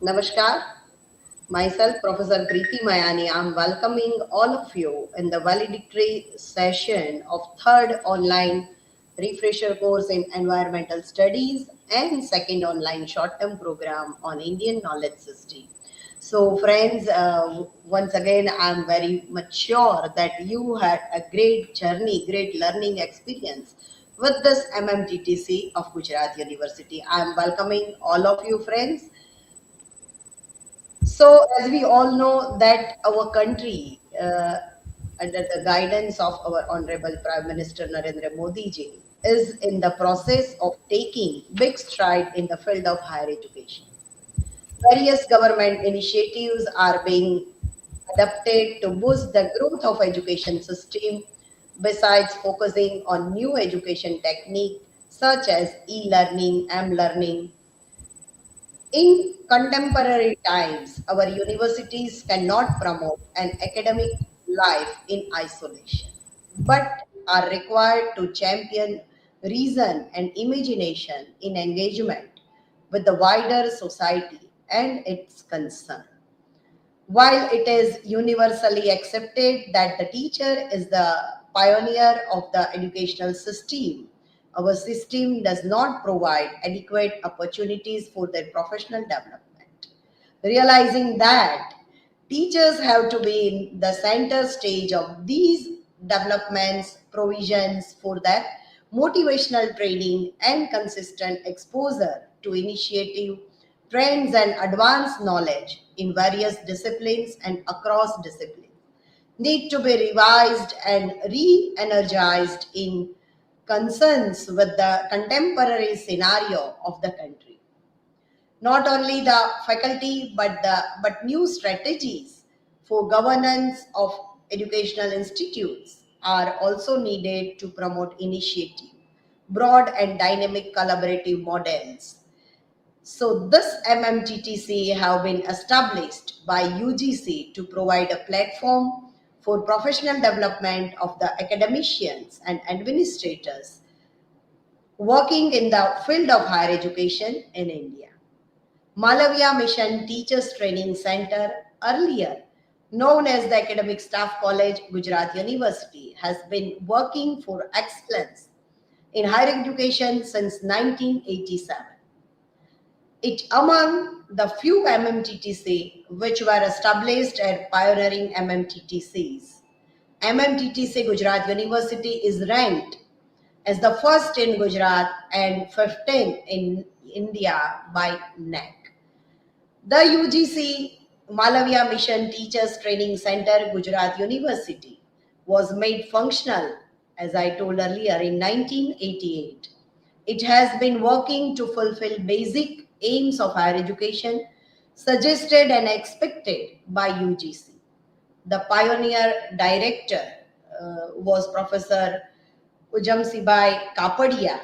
Namaskar. Myself, Professor Preeti Mayani. I'm welcoming all of you in the valedictory session of third online refresher course in environmental studies and second online short-term program on Indian knowledge system. So, friends, once again, I'm very much sure that you had a great journey, great learning experience with this MMTTC of Gujarat University. I'm welcoming all of you, friends. So, as we all know that our country, under the guidance of our Honorable Prime Minister Narendra Modi ji, is in the process of taking big stride in the field of higher education. Various government initiatives are being adapted to boost the growth of education system, besides focusing on new education technique such as e-learning, m-learning. In contemporary times, our universities cannot promote an academic life in isolation, but are required to champion reason and imagination in engagement with the wider society and its concern. While it is universally accepted that the teacher is the pioneer of the educational system, our system does not provide adequate opportunities for their professional development. Realizing that teachers have to be in the center stage of these developments, provisions for that motivational training and consistent exposure to initiative, trends and advanced knowledge in various disciplines and across disciplines need to be revised and re-energized in concerns with the contemporary scenario of the country. Not only the faculty but new strategies for governance of educational institutes are also needed to promote initiative, broad and dynamic collaborative models. So this MMTTC have been established by UGC to provide a platform for professional development of the academicians and administrators working in the field of higher education in India. Malavya Mission Teachers Training Center, earlier known as the Academic Staff College, Gujarat University, has been working for excellence in higher education since 1987. It among the few MMTTC which were established as pioneering MMTTCs. MMTTC Gujarat University is ranked as the first in Gujarat and 15th in India by NAC. The UGC Malavya Mission Teachers Training Center, Gujarat University, was made functional, as I told earlier, in 1988. It has been working to fulfill basic aims of higher education suggested and expected by UGC. The pioneer director was Professor Ujamsibai Kapadia,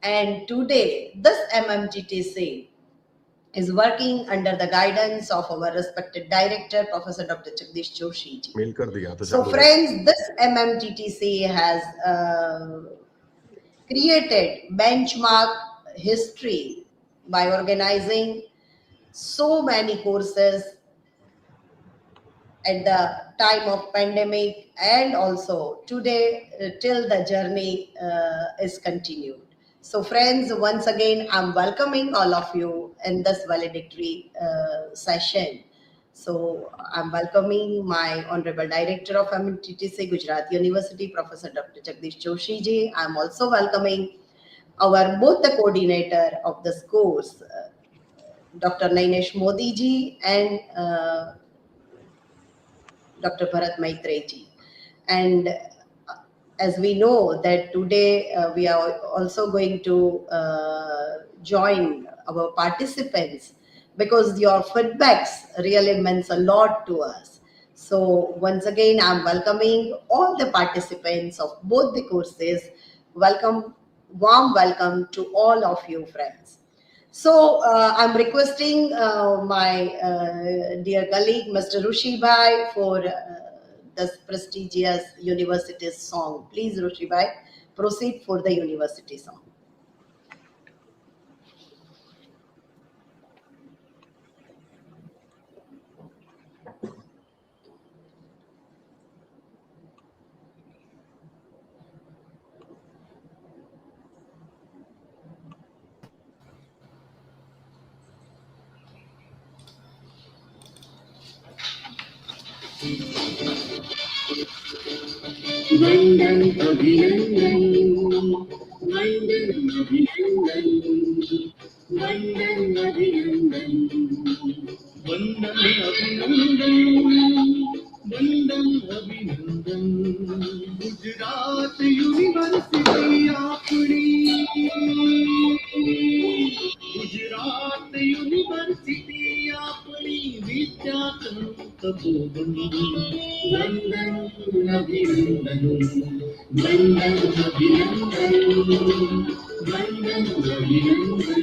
and today this MMTTC is working under the guidance of our respected director, Professor Dr. Jagdish Joshi ji. So friends, this MMTTC has created benchmark history by organizing so many courses at the time of pandemic, and also today till the journey is continued. So friends, once again, I'm welcoming all of you in this valedictory session. So I'm welcoming my Honorable Director of MMTTC, Gujarat University, Professor Dr. Jagdish Joshi ji. I'm also welcoming our both the coordinator of this course, Dr. Nainesh Modi ji and Dr. Bharat Maitre ji. And as we know that today we are also going to join our participants, because your feedbacks really means a lot to us. So once again, I'm welcoming all the participants of both the courses. Welcome, warm welcome to all of you friends. So I'm requesting my dear colleague, Mr. Rushi Bhai, for this prestigious university's song. Please, Rushi Bhai, proceed for the university song. वंदन अभिनंदन वंदन अभिनंदन वंदन अभिनंदन वंदन अभिनंदन वंदन अभिनंदन गुजरात यूनिवर्सिटी आपणी गुजरात यूनिवर्सिटी आपणी विद्यार्थी तपोवन वंदन अभिनंदन वंदन अभिनंदन वंदन अभिनंदन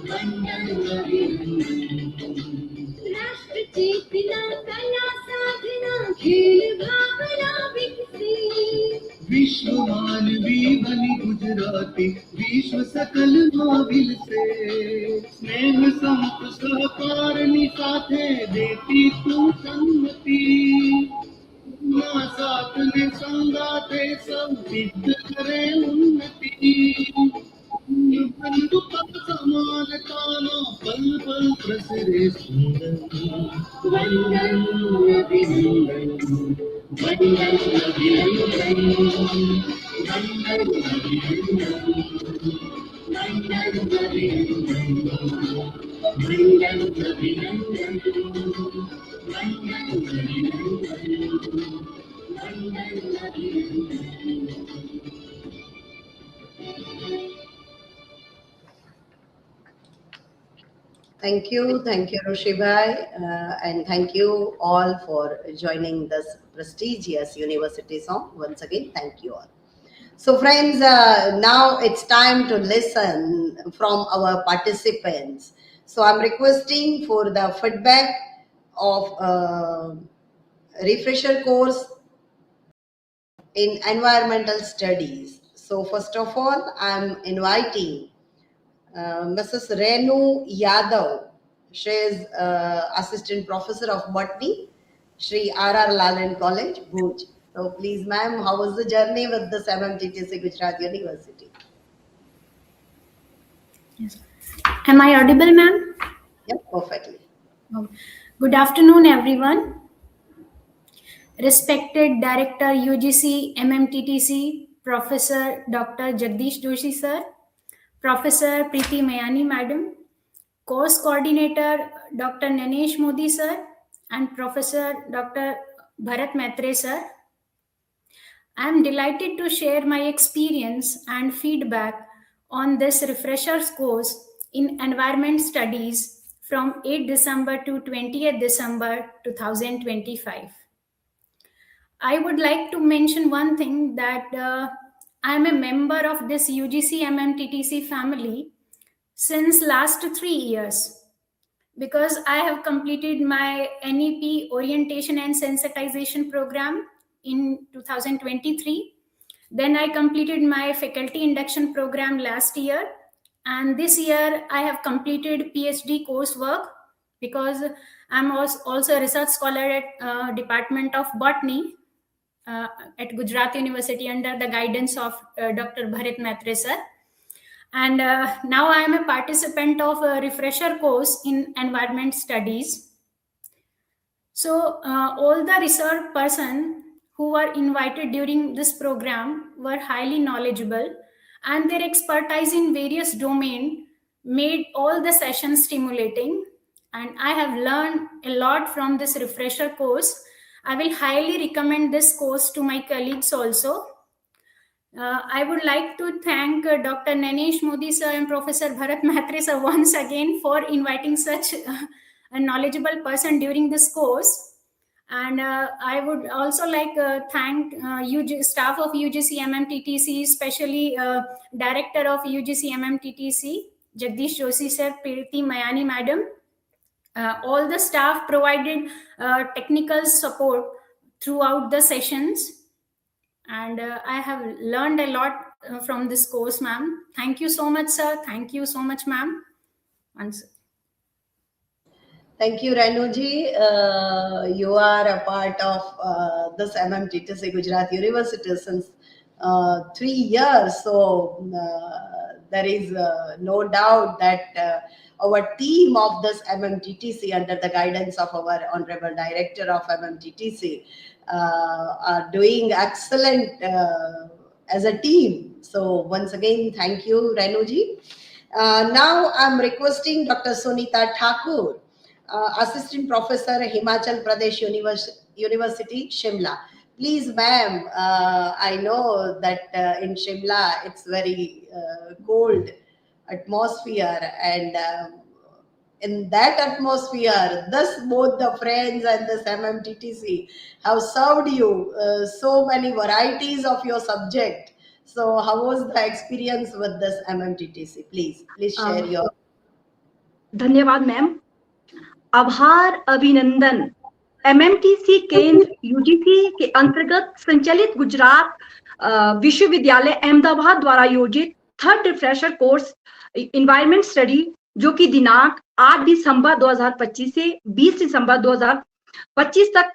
वंदन अभिनंदन राष्ट्र चेतना कला साधना खेल भावना विकसी विश्व मानवी बनी गुजराती विश्व सकल माविल से स्नेह संत सहकारनी साथे देती तू सम्मति ना साथ ने संगाते सब सिद्ध करे उन्नति बंधुता समानताना पल पल प्रसरे सुंदर वंदन अभिनंदन वंदन अभिनंदन वंदन अभिनंदन वंदन अभिनंदन वंदन अभिनंदन वंदन अभिनंदन Thank you, Roshibhai, and thank you all for joining this prestigious university song. Once again, thank you all. So, friends, now it's time to listen from our participants. So, I'm requesting for the feedback of refresher course in environmental studies. So, first of all, I'm inviting Mrs. Renu Yadav. She is Assistant Professor of Botany, Sri R.R. Lalan College, Bhuj. So please, ma'am, how was the journey with this MMTTC Gujarat University? Yes. Am I audible, ma'am? Yes, perfectly. Good afternoon, everyone. Respected Director UGC MMTTC, Professor Dr. Jagdish Joshi sir, Professor Preeti Mayani madam, Course Coordinator Dr. Nanesh Modi sir, and Professor Dr. Bharat Maitre sir. I am delighted to share my experience and feedback on this refreshers course in Environment Studies from 8 December to 20th December 2025. I would like to mention one thing that I am a member of this UGC MMTTC family since last 3 years because I have completed my NEP orientation and sensitization program in 2023. Then I completed my faculty induction program last year, and this year I have completed PhD coursework because I'm also a research scholar at Department of Botany at Gujarat University under the guidance of Dr. Bharat Maitre sir. And now I am a participant of a refresher course in environment studies. So all the research person who were invited during this program were highly knowledgeable, and their expertise in various domains made all the sessions stimulating. And I have learned a lot from this refresher course. I will highly recommend this course to my colleagues also. I would like to thank Dr. Nanesh Modi sir and Professor Bharat Maitre sir once again for inviting such a knowledgeable person during this course. And I would also like thank staff of UGC MMTTC, especially Director of UGC MMTTC, Jagdish Joshi sir, Preeti Mayani madam. All the staff provided technical support throughout the sessions. And I have learned a lot from this course, ma'am. Thank you so much, sir. Thank you so much, ma'am. Thank you, Renuji. You are a part of this MMTTC Gujarat University since 3 years. So there is no doubt that our team of this MMTTC, under the guidance of our Honorable Director of MMTTC, are doing excellent as a team. So once again, thank you, Renuji. Now I'm requesting Dr. Sunita Thakur, Assistant Professor, Himachal Pradesh University, Shimla. Please, ma'am, I know that in Shimla it's very cold atmosphere, and in that atmosphere, thus both the Friends and this MMTTC have served you so many varieties of your subject. So, how was the experience with this MMTTC? Please share your. धन्यवाद ma'am. आभार अभिनंदन. MMTC केंद्र UGC के अंतर्गत संचालित गुजरात विश्वविद्यालय अहमदाबाद द्वारा आयोजित third refresher course environment study, जो कि दिनांक 8 दिसंबर 2025 से 20 दिसंबर 2025 तक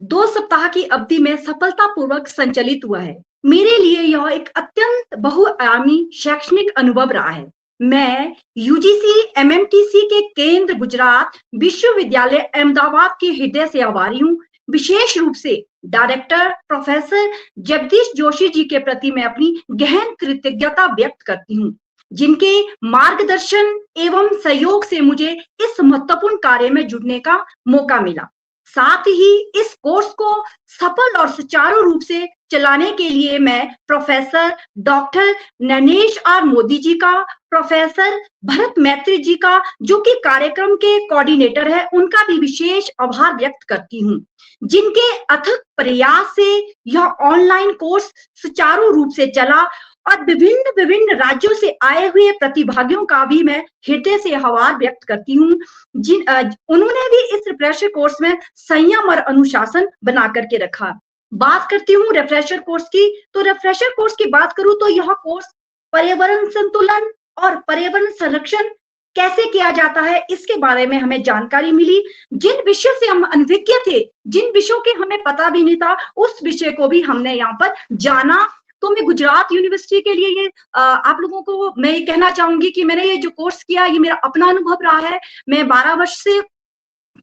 2 सप्ताह की अवधि में सफलतापूर्वक संचालित हुआ है. मेरे लिए यह एक अत्यंत बहुआयामी शैक्षणिक अनुभव रहा है. मैं यूजीसी एमएमटीसी के केंद्र गुजरात विश्वविद्यालय अहमदाबाद के हृदय से आभारी हूँ. विशेष रूप से डायरेक्टर प्रोफेसर जगदीश जोशी जी के प्रति मैं अपनी गहन कृतज्ञता व्यक्त करती हूँ, जिनके मार्गदर्शन एवं सहयोग से मुझे इस महत्वपूर्ण कार्य में जुड़ने का मौका मिला. साथ ही इस कोर्स को सफल और सुचारू रूप से चलाने के लिए मैं professor doctor ननेश are Modi ji का, प्रोफेसर भरत मैत्री जी का, जो कि कार्यक्रम के कोऑर्डिनेटर है, उनका भी विशेष आभार व्यक्त करती हूँ, जिनके अथक प्रयास से यह ऑनलाइन कोर्स सुचारू रूप से चला. और विभिन्न राज्यों से आए हुए प्रतिभागियों का भी मैं हृदय से आभार व्यक्त करती हूँ, उन्होंने भी इस रिफ्रेशर कोर्स में संयम और अनुशासन बना करके रखा. बात करती हूँ रिफ्रेशर कोर्स की, तो रिफ्रेशर कोर्स की बात करूँ तो यह कोर्स पर्यावरण संतुलन और पर्यावरण संरक्षण कैसे किया जाता है, इसके बारे में हमें जानकारी मिली. जिन विषयों से हम अनभिज्ञ थे, जिन विषयों के हमें पता भी नहीं था, उस विषय को भी हमने यहाँ पर जाना. तो मैं गुजरात यूनिवर्सिटी के लिए ये आप लोगों को मैं ये कहना चाहूंगी कि मैंने ये जो कोर्स किया, ये मेरा अपना अनुभव रहा है. मैं 12 वर्ष से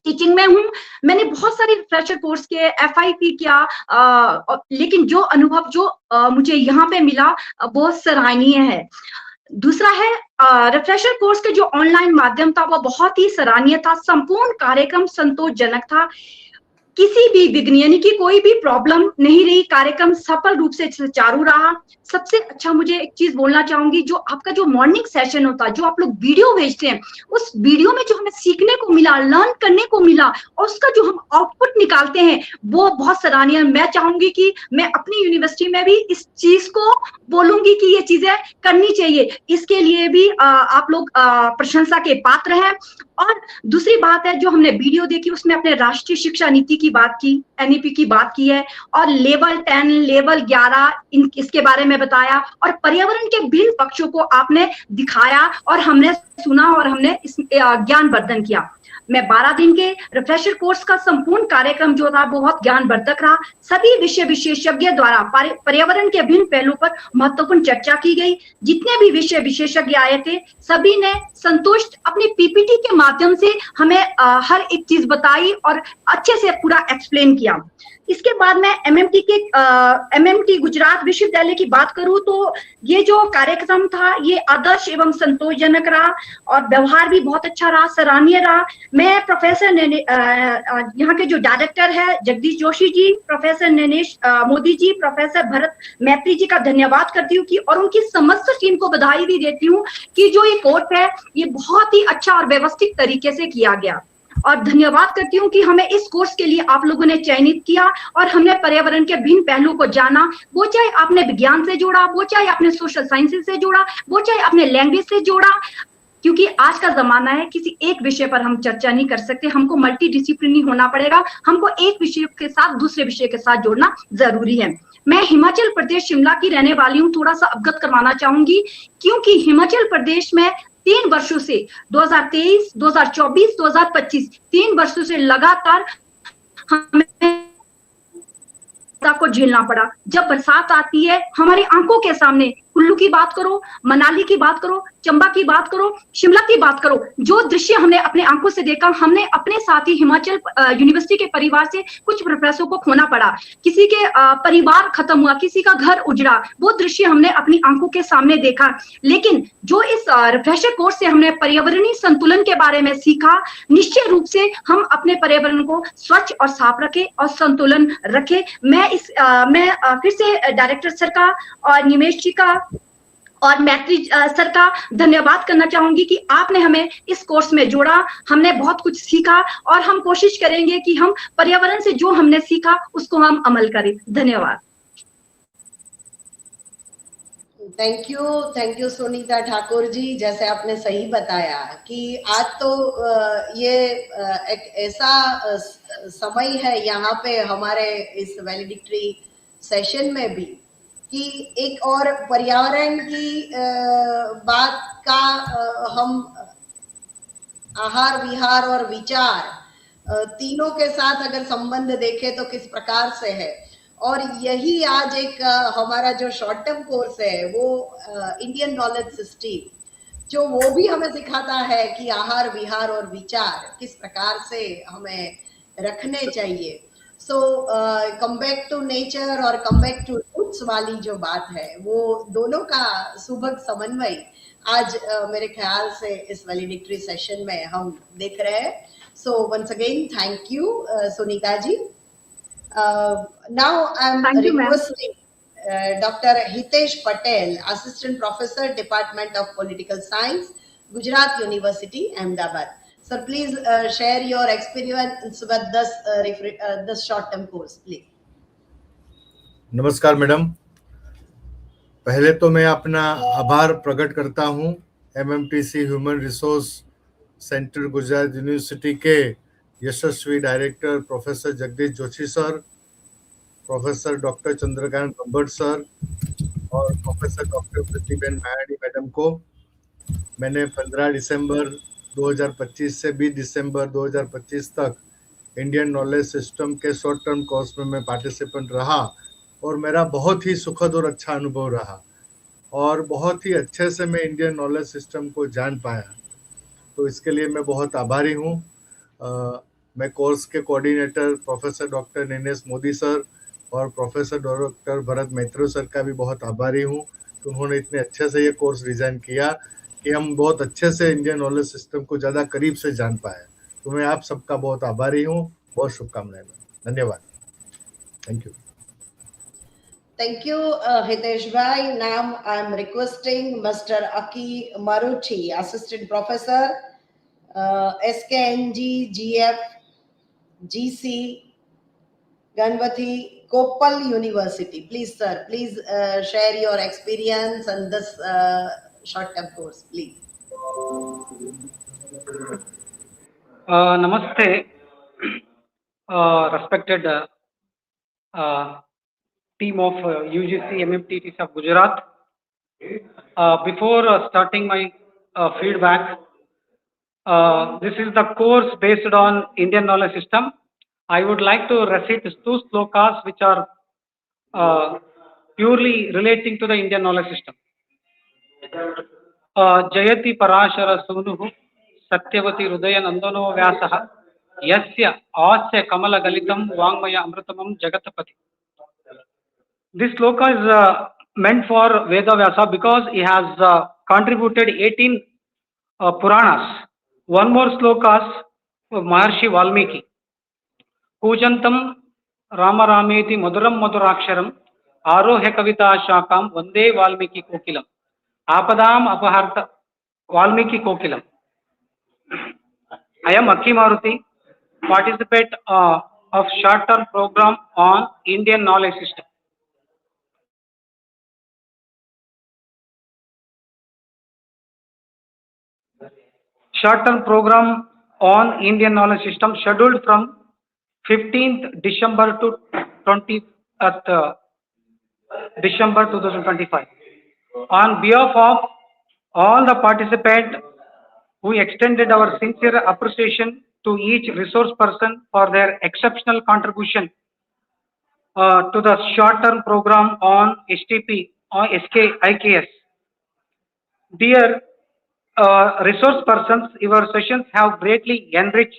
टीचिंग में हूँ. मैंने बहुत सारे रिफ्रेशर कोर्स किए, FIP किया, लेकिन जो अनुभव जो मुझे यहाँ पे मिला वो सराहनीय है. दूसरा है रिफ्रेशर कोर्स के जो ऑनलाइन माध्यम था वो बहुत ही सराहनीय था. संपूर्ण कार्यक्रम संतोषजनक था. किसी भी विज्ञानी की कोई भी प्रॉब्लम नहीं रही. कार्यक्रम सफल रूप से सुचारू रहा. सबसे अच्छा मुझे एक चीज बोलना चाहूंगी, जो आपका जो मॉर्निंग सेशन होता है, जो आप लोग वीडियो भेजते हैं, उस वीडियो में जो हमें सीखने को मिला, लर्न करने को मिला, और उसका जो हम आउटपुट निकालते हैं वो बहुत सराहनीय है. मैं चाहूंगी कि मैं अपनी यूनिवर्सिटी में भी इस चीज को बोलूंगी कि ये चीजें करनी चाहिए. इसके लिए भी आप लोग प्रशंसा के पात्र हैं. और दूसरी बात है, जो हमने वीडियो देखी उसमें अपने राष्ट्रीय शिक्षा नीति की बात की, NEP की बात की है, और लेवल 10, लेवल 11 इसके बारे में बताया, और पर्यावरण के भिन्न पक्षों को आपने दिखाया और हमने सुना और हमने इस ज्ञानवर्धन किया. मैं 12 दिन के रिफ्रेशर कोर्स का संपूर्ण कार्यक्रम जो था बहुत ज्ञानवर्धक रहा. सभी विषय विशेषज्ञ द्वारा पर्यावरण के भिन्न पहलुओं पर महत्वपूर्ण चर्चा की गई. जितने भी विषय विशेषज्ञ आए थे सभी ने संतोष अपनी PPT के माध्यम से हमें हर एक चीज बताई और अच्छे से पूरा एक्सप्लेन किया. इसके बाद मैं MMT गुजरात विश्वविद्यालय की बात करूं तो ये जो कार्यक्रम था ये आदर्श एवं संतोषजनक रहा और व्यवहार भी बहुत अच्छा रहा, सराहनीय रहा. मैं प्रोफेसर यहाँ के जो डायरेक्टर है जगदीश जोशी जी, प्रोफेसर ननेश मोदी जी, प्रोफेसर भरत मैत्री जी का धन्यवाद करती हूँ कि और उनकी समस्त टीम को बधाई भी देती हूँ कि जो ये कोर्स है ये बहुत ही अच्छा और व्यवस्थित तरीके से किया गया. और धन्यवाद करती हूँ कि हमें इस कोर्स के लिए आप लोगों ने चयनित किया और हमने पर्यावरण के भिन्न पहलुओं को जाना. वो चाहे आपने विज्ञान से जोड़ा, वो चाहे आपने सोशल साइंसेज से जोड़ा, वो चाहे आपने लैंग्वेज से जोड़ा, क्योंकि आज का जमाना है किसी एक विषय पर हम चर्चा नहीं कर सकते. हमको मल्टी डिसिप्लिनरी होना पड़ेगा. हमको एक विषय के साथ दूसरे विषय के साथ जोड़ना जरूरी है. मैं हिमाचल प्रदेश शिमला की रहने वाली हूँ. थोड़ा सा अवगत करवाना चाहूंगी, क्योंकि हिमाचल प्रदेश में 3 वर्षों से 2023, 2024, 2025 3 वर्षों से लगातार हमें को झेलना पड़ा. जब बरसात आती है हमारी आंखों के सामने कुल्लू की बात करो, मनाली की बात करो, चंबा की बात करो, शिमला की बात करो, जो दृश्य हमने अपने आंखों से देखा, हमने अपने साथ ही हिमाचल यूनिवर्सिटी के परिवार से कुछ प्रोफेसरों को खोना पड़ा, किसी के परिवार खत्म हुआ, किसी का घर उजड़ा, वो दृश्य हमने अपनी आंखों के सामने देखा। लेकिन जो इस रिफ्रेशर कोर्स से हमने पर्यावरणीय संतुलन के बारे में सीखा, निश्चय रूप से हम अपने पर्यावरण को स्वच्छ और साफ रखें और संतुलन रखें। मैं फिर से डायरेक्टर सर का और निमेश जी का और मैत्री सर का धन्यवाद करना चाहूंगी कि आपने हमें इस कोर्स में जोड़ा, हमने बहुत कुछ सीखा और हम कोशिश करेंगे कि हम पर्यावरण से जो हमने सीखा उसको हम अमल करें। धन्यवाद। Thank you Sunita Thakur ji. जैसे आपने सही बताया कि आज तो ये एक ऐसा समय है यहाँ पे हमारे इस वैलिडिक्टरी सेशन में भी कि एक और पर्यावरण की बात का हम आहार विहार और विचार तीनों के साथ अगर संबंध देखें तो किस प्रकार से है। और यही आज एक हमारा जो शॉर्ट टर्म कोर्स है वो इंडियन नॉलेज सिस्टम, जो वो भी हमें सिखाता है कि आहार विहार और विचार किस प्रकार से हमें रखने चाहिए। सो कम बैक टू नेचर और कम बैक टू रूट्स वाली जो बात है, वो दोनों का सुभग समन्वय आज मेरे ख्याल से इस वैलिडिक्टरी सेशन में हम देख रहे हैं। So once again thank you Sunita ji. Now I'm requesting Dr. Hitesh Patel, Assistant Professor, Department of Political Science, Gujarat University, Ahmedabad. Sir, please share your experience with this short-term course, please. नमस्कार madam, पहले तो मैं अपना आभार प्रकट करता हूं MMTC human resource centre Gujarat university के यशस्वी director professor Jagdish Joshi sir, professor doctor Chandrakant Kambat sir और professor doctor Pratiben Mayadi madam को। मैंने 15 दिसंबर 2025 से 20 दिसंबर 2025 तक इंडियन नॉलेज सिस्टम के शॉर्ट टर्म कोर्स में मैं पार्टिसिपेंट रहा और मेरा बहुत ही सुखद और अच्छा अनुभव रहा और बहुत ही अच्छे से मैं इंडियन नॉलेज सिस्टम को जान पाया। तो इसके लिए मैं बहुत आभारी हूँ। मैं कोर्स के coordinator professor doctor Ninesh Modi sir और professor doctor Bharat Maitro sir का भी बहुत आभारी हूँ कि उन्होंने इतने अच्छे से ये कोर्स डिज़ाइन किया कि हम बहुत अच्छे से इंडियन नॉलेज सिस्टम को ज़्यादा करीब से जान पाए। तो मैं आप सबका बहुत आभारी हूँ। बहुत शुभकामनाएं। धन्यवाद। Thank you. Thank you, Hitesh Bhai. Now I'm requesting Mr. Aki Maruthi, Assistant Professor, SKNG GF GC Ganpati Koppal University. Please, sir, please share your experience on this short-term course, please. Namaste, respected team of UGC MMTTs of Gujarat. Before starting my feedback, this is the course based on Indian knowledge system. I would like to recite 2 slokas which are purely relating to the Indian knowledge system. Jayati Parashara Sunuhu Satyavati Hridaya Nandano Vyasaha Yasya Asya Kamala Galitam Vangmaya Amritamam Jagatapati. This sloka is meant for Veda Vyasa because he has contributed 18 Puranas. One more slokas Maharshi Valmiki. Pujantam Rama Rameti Maduram Maduraksharam Arohe Kavita Shakam Vande Valmiki Kokilam. Apadam Apaharta Valmiki Kokilam. I am Aki Maruthi, participate of short-term program on Indian knowledge system. Short-term program on Indian knowledge system scheduled from 15th December to 20th December 2025. On behalf of all the participants, we extended our sincere appreciation to each resource person for their exceptional contribution to the short-term program on STP IKS. Dear resource persons, your sessions have greatly enriched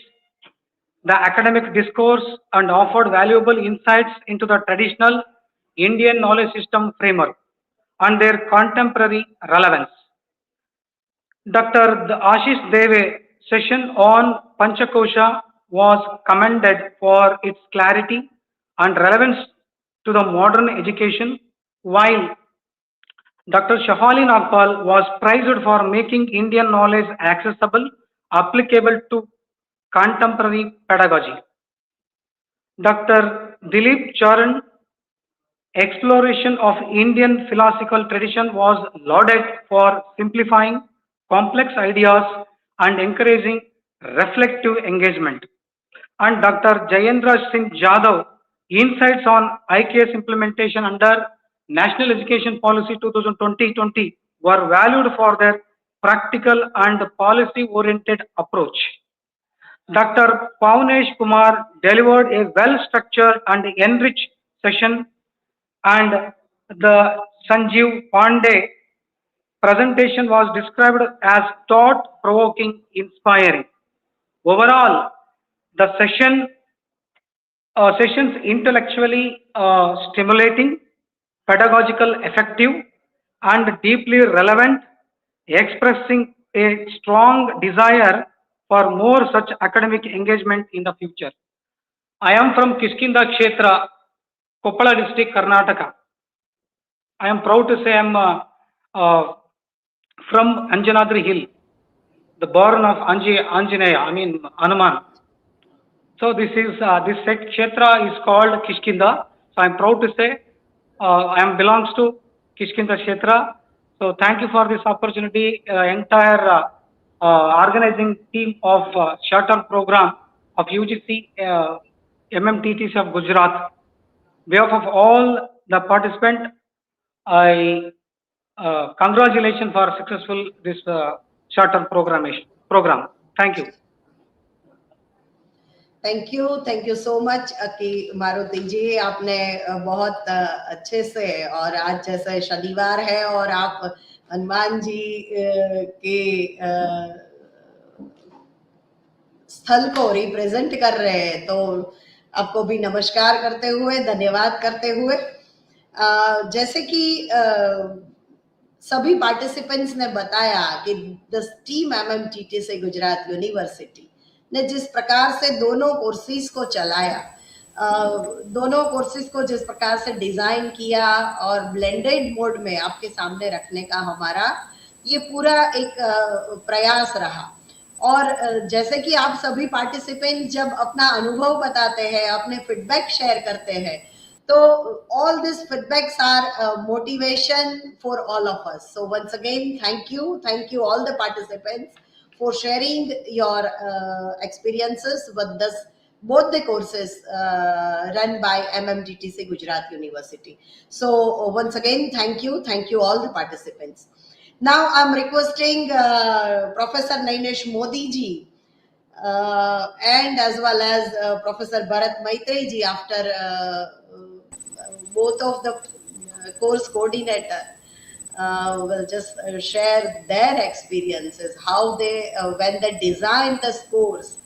the academic discourse and offered valuable insights into the traditional Indian knowledge system framework and their contemporary relevance. Dr. Ashish Deve session on Panchakosha was commended for its clarity and relevance to the modern education, while Dr. Shafali Nagpal was prized for making Indian knowledge accessible, applicable to contemporary pedagogy. Dr. Dilip Charan exploration of Indian philosophical tradition was lauded for simplifying complex ideas and encouraging reflective engagement. And Dr. Jayendra Singh Jadhav insights on IKS implementation under National Education Policy 2020 were valued for their practical and policy-oriented approach. Dr. Paunesh Kumar delivered a well-structured and enriched session, and the Sanjeev Pandey presentation was described as thought-provoking, inspiring. Overall, the sessions intellectually stimulating, pedagogical effective, and deeply relevant, expressing a strong desire for more such academic engagement in the future. I am from Kishkinda Kshetra, Koppala district, Karnataka. I am proud to say I am from Anjanadri Hill, the born of Anjaneya, I mean Hanuman. So this kshetra is called Kishkinda. So I am proud to say I am belongs to Kishkinda kshetra. So thank you for this opportunity. Entire organizing team of short-term program of UGC MMTTC of Gujarat. Behalf of all the participants, I congratulations for successful this short-term program. Thank you. Thank you so much कि मारुति जी आपने बहुत अच्छे से, और आज जैसे शनिवार है और आप हनुमान जी के स्थल को रिप्रेजेंट कर रहे हैं, तो आपको भी नमस्कार करते हुए, धन्यवाद करते हुए, जैसे कि सभी पार्टिसिपेंट्स ने बताया कि द टीम एमएमटीटी से गुजरात यूनिवर्सिटी ने जिस प्रकार से दोनों कोर्सेज को चलाया, दोनों कोर्सेज को जिस प्रकार से डिजाइन किया और ब्लेंडेड मोड में आपके सामने रखने का हमारा ये पूरा एक प्रयास रहा। और जैसे कि आप सभी पार्टिसिपेंट जब अपना अनुभव बताते हैं, अपने फीडबैक शेयर करते हैं, तो all these feedbacks are motivation for all of us. So once again, thank you all the participants for sharing your experiences with this, both the courses run by MMTTC Gujarat University. So once again, thank you all the participants. Now I'm requesting Professor Nainesh Modi ji and as well as Professor Bharat Maitre ji, after both of the course coordinator will just share their experiences, how they when they designed this course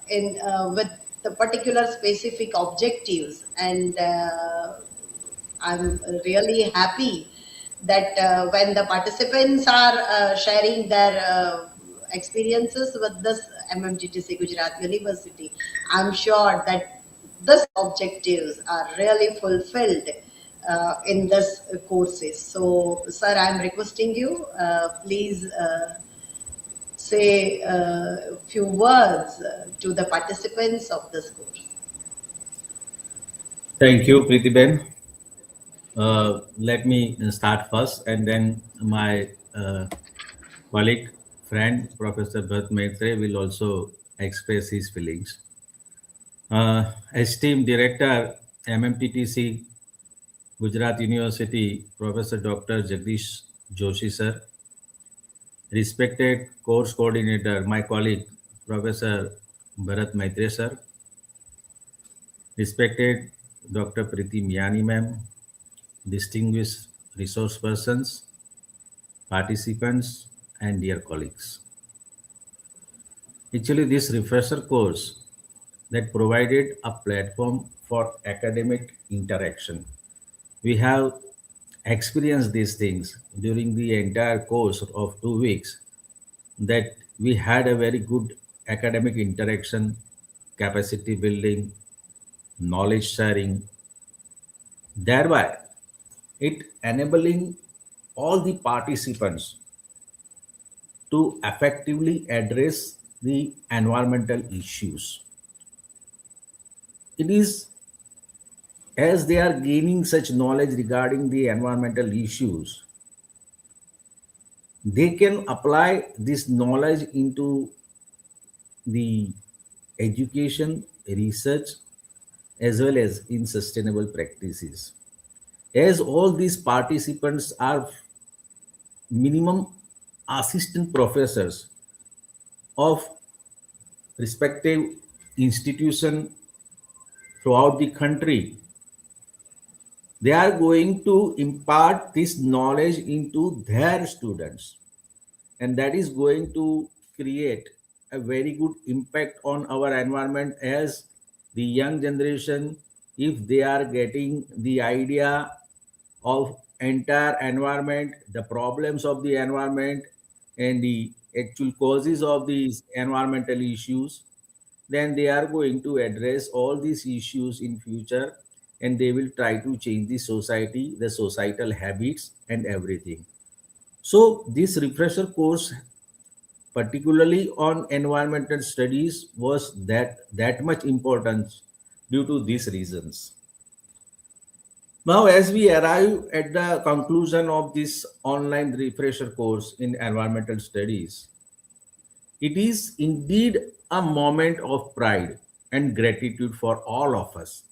in with the particular specific objectives. And I'm really happy that when the participants are sharing their experiences with this MMTTC Gujarat University, I'm sure that these objectives are really fulfilled in this courses. So, sir, I'm requesting you, please say a few words to the participants of this course. Thank you, Preeti Ben. Let me start first, and then my colleague, friend, Professor Bharat Maitre will also express his feelings. Esteemed Director, MMTTC, Gujarat University, Professor Dr. Jagdish Joshi sir, respected course coordinator, my colleague, Professor Bharat Maitre sir, respected Dr. Preeti Miani ma'am, distinguished resource persons, participants, and dear colleagues. Actually, this refresher course that provided a platform for academic interaction. We have experienced these things during the entire course of 2 weeks, that we had a very good academic interaction, capacity building, knowledge sharing, thereby it enabling all the participants to effectively address the environmental issues. It is as they are gaining such knowledge regarding the environmental issues, they can apply this knowledge into the education, research, as well as in sustainable practices. As all these participants are minimum assistant professors of respective institution throughout the country, they are going to impart this knowledge into their students, and that is going to create a very good impact on our environment, as the young generation, if they are getting the idea of entire environment, the problems of the environment, and the actual causes of these environmental issues, then they are going to address all these issues in future, and they will try to change the society, the societal habits, and everything. So this refresher course, particularly on environmental studies, was that much important due to these reasons. Now, as we arrive at the conclusion of this online refresher course in environmental studies, it is indeed a moment of pride and gratitude for all of us.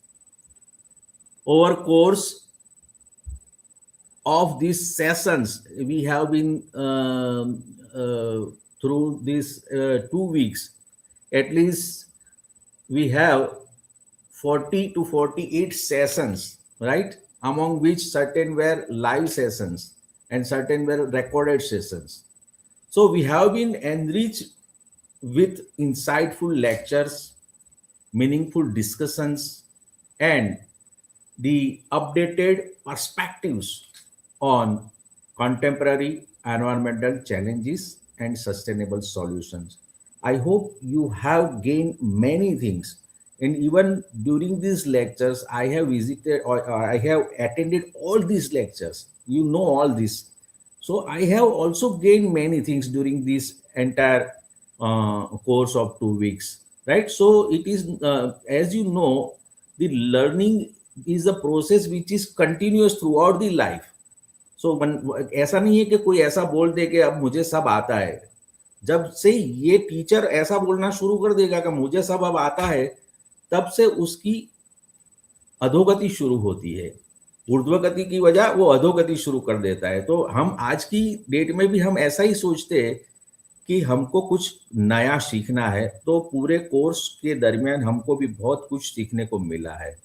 Over course of these sessions, we have been through these 2 weeks, at least we have 40 to 48 sessions, right? Among which certain were live sessions and certain were recorded sessions. So we have been enriched with insightful lectures, meaningful discussions, and the updated perspectives on contemporary environmental challenges and sustainable solutions. I hope you have gained many things. And even during these lectures, I have visited or I have attended all these lectures. You know all this. So I have also gained many things during this entire course of 2 weeks, right? So it is, as you know, the learning is a process which is continuous throughout the life. So ऐसा नहीं है कि कोई ऐसा बोल दे कि अब मुझे सब आता है. जब से ये टीचर ऐसा बोलना शुरू कर देगा कि मुझे सब अब आता है, तब से उसकी अधोगति शुरू होती है. ऊर्ध्वगति की वजह वो अधोगति शुरू कर देता है. तो हम आज की डेट में भी हम ऐसा ही सोचते हैं कि हमको कुछ नया सीखना है. तो पूरे कोर्स के दरमियान हमको भी बहुत कुछ सीखने को मिला है.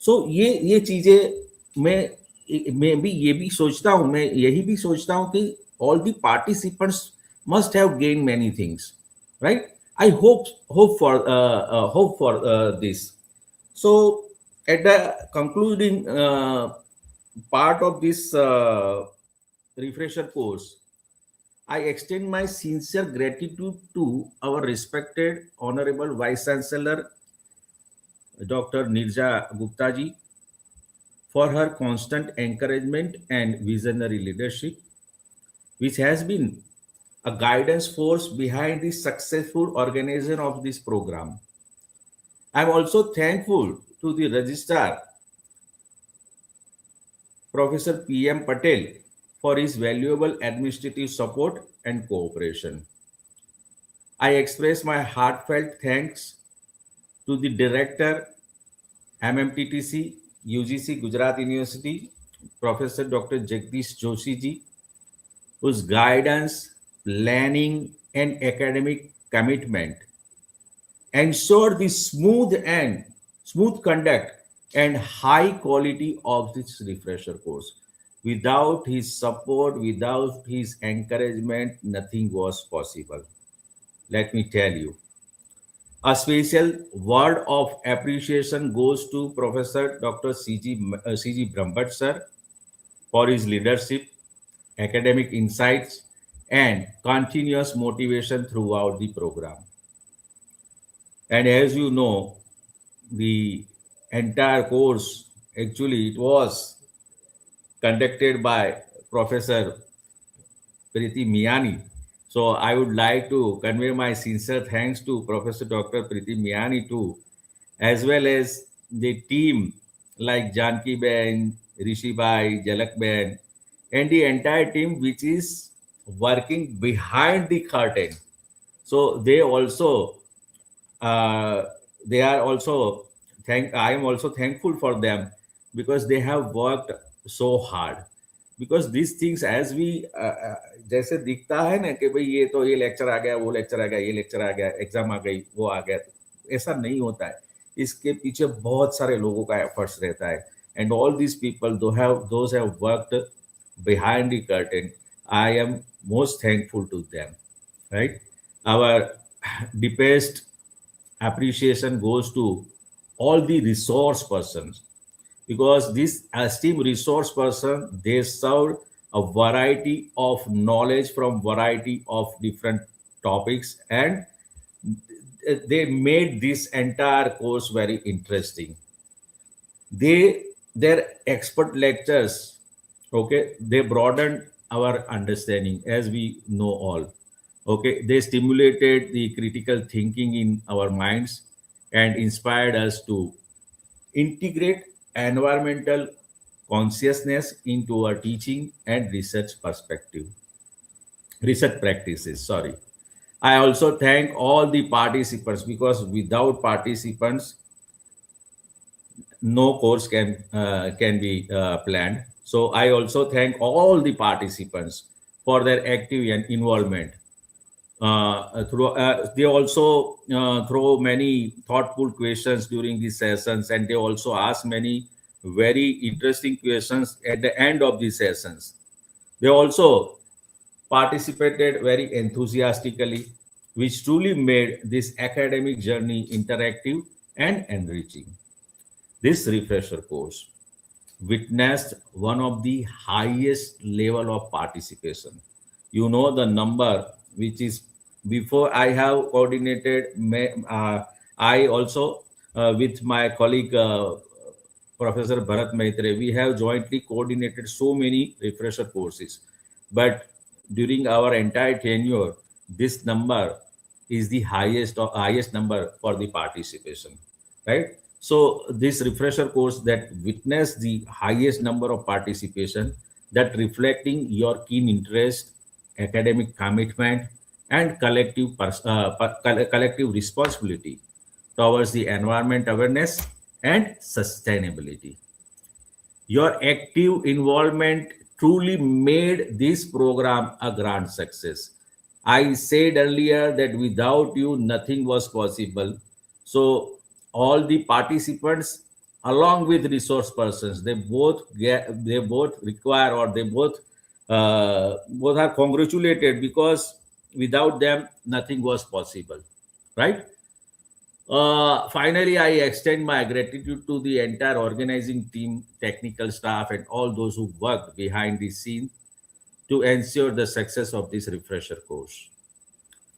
सो ये चीजें मैं भी ये भी सोचता हूँ, मैं यही भी सोचता हूँ कि all the participants must have gained many things, right? I hope for this. So at the concluding part of this refresher course, I extend my sincere gratitude to our respected Honorable Vice Chancellor, Dr. Nirja Gupta ji, for her constant encouragement and visionary leadership, which has been a guidance force behind the successful organization of this program. I am also thankful to the registrar, Professor P.M. Patel, for his valuable administrative support and cooperation. I express my heartfelt thanks to the Director, MMTTC, UGC Gujarat University, Professor Dr. Jagdish Joshi ji, whose guidance, planning, and academic commitment ensure the smooth conduct and high quality of this refresher course. Without his support, without his encouragement, nothing was possible. Let me tell you. A special word of appreciation goes to Professor Dr. C.G. Brahmbhatt sir for his leadership, academic insights, and continuous motivation throughout the program. And as you know, the entire course actually it was conducted by Professor Priti Miani. So I would like to convey my sincere thanks to Professor Dr. Priti Miani too, as well as the team like Janki Ben, Rishi Bhai, Jalak Ben, and the entire team which is working behind the curtain. So uh, they are also I am also thankful for them because they have worked so hard. Because these things as we जैसे दिखता है ना कि भाई ये lecture आ गया, वो lecture आ गया, ये लेक्चर आ गया, एग्जाम आ गई, वो आ गया, ऐसा नहीं होता है. इसके पीछे बहुत सारे लोगों का एफर्ट्स रहता है. And all these people those have worked behind the curtain. I am most thankful to them, right? Our deepest appreciation goes to all the resource persons, because this esteemed resource person, they serve a variety of knowledge from variety of different topics, and they made this entire course very interesting. Their expert lectures, okay, they broadened our understanding, as we know all. Okay, they stimulated the critical thinking in our minds and inspired us to integrate environmental consciousness into our teaching and research practices. Sorry. I also thank all the participants, because without participants no course can be planned. So I also thank all the participants for their active and involvement. They also throw many thoughtful questions during these sessions, and they also ask many very interesting questions at the end of the sessions. They also participated very enthusiastically, which truly made this academic journey interactive and enriching. This refresher course witnessed one of the highest level of participation. You know the number which is, before I have coordinated, I also with my colleague Professor Bharat Maitre, we have jointly coordinated so many refresher courses. But during our entire tenure, this number is the highest number for the participation, right? So this refresher course that witnessed the highest number of participation, that reflecting your keen interest, academic commitment, and collective responsibility towards the environment awareness and sustainability. Your active involvement truly made this program a grand success. I said earlier that without you, nothing was possible. So, all the participants, along with resource persons, they both require, or they both are congratulated, because without them, nothing was possible, right? Finally, I extend my gratitude to the entire organizing team, technical staff, and all those who worked behind the scene to ensure the success of this refresher course.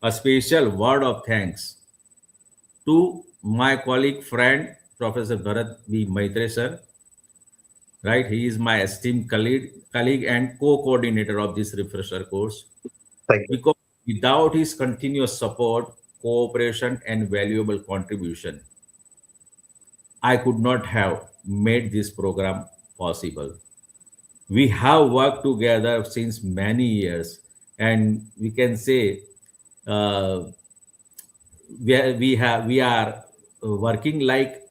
A special word of thanks to my colleague, friend, Professor Bharat V. Maitre sir. Right, he is my esteemed colleague and co-coordinator of this refresher course. Thank you. Because without his continuous support, cooperation, and valuable contribution, I could not have made this program possible. We have worked together since many years, and we can say uh, we are working like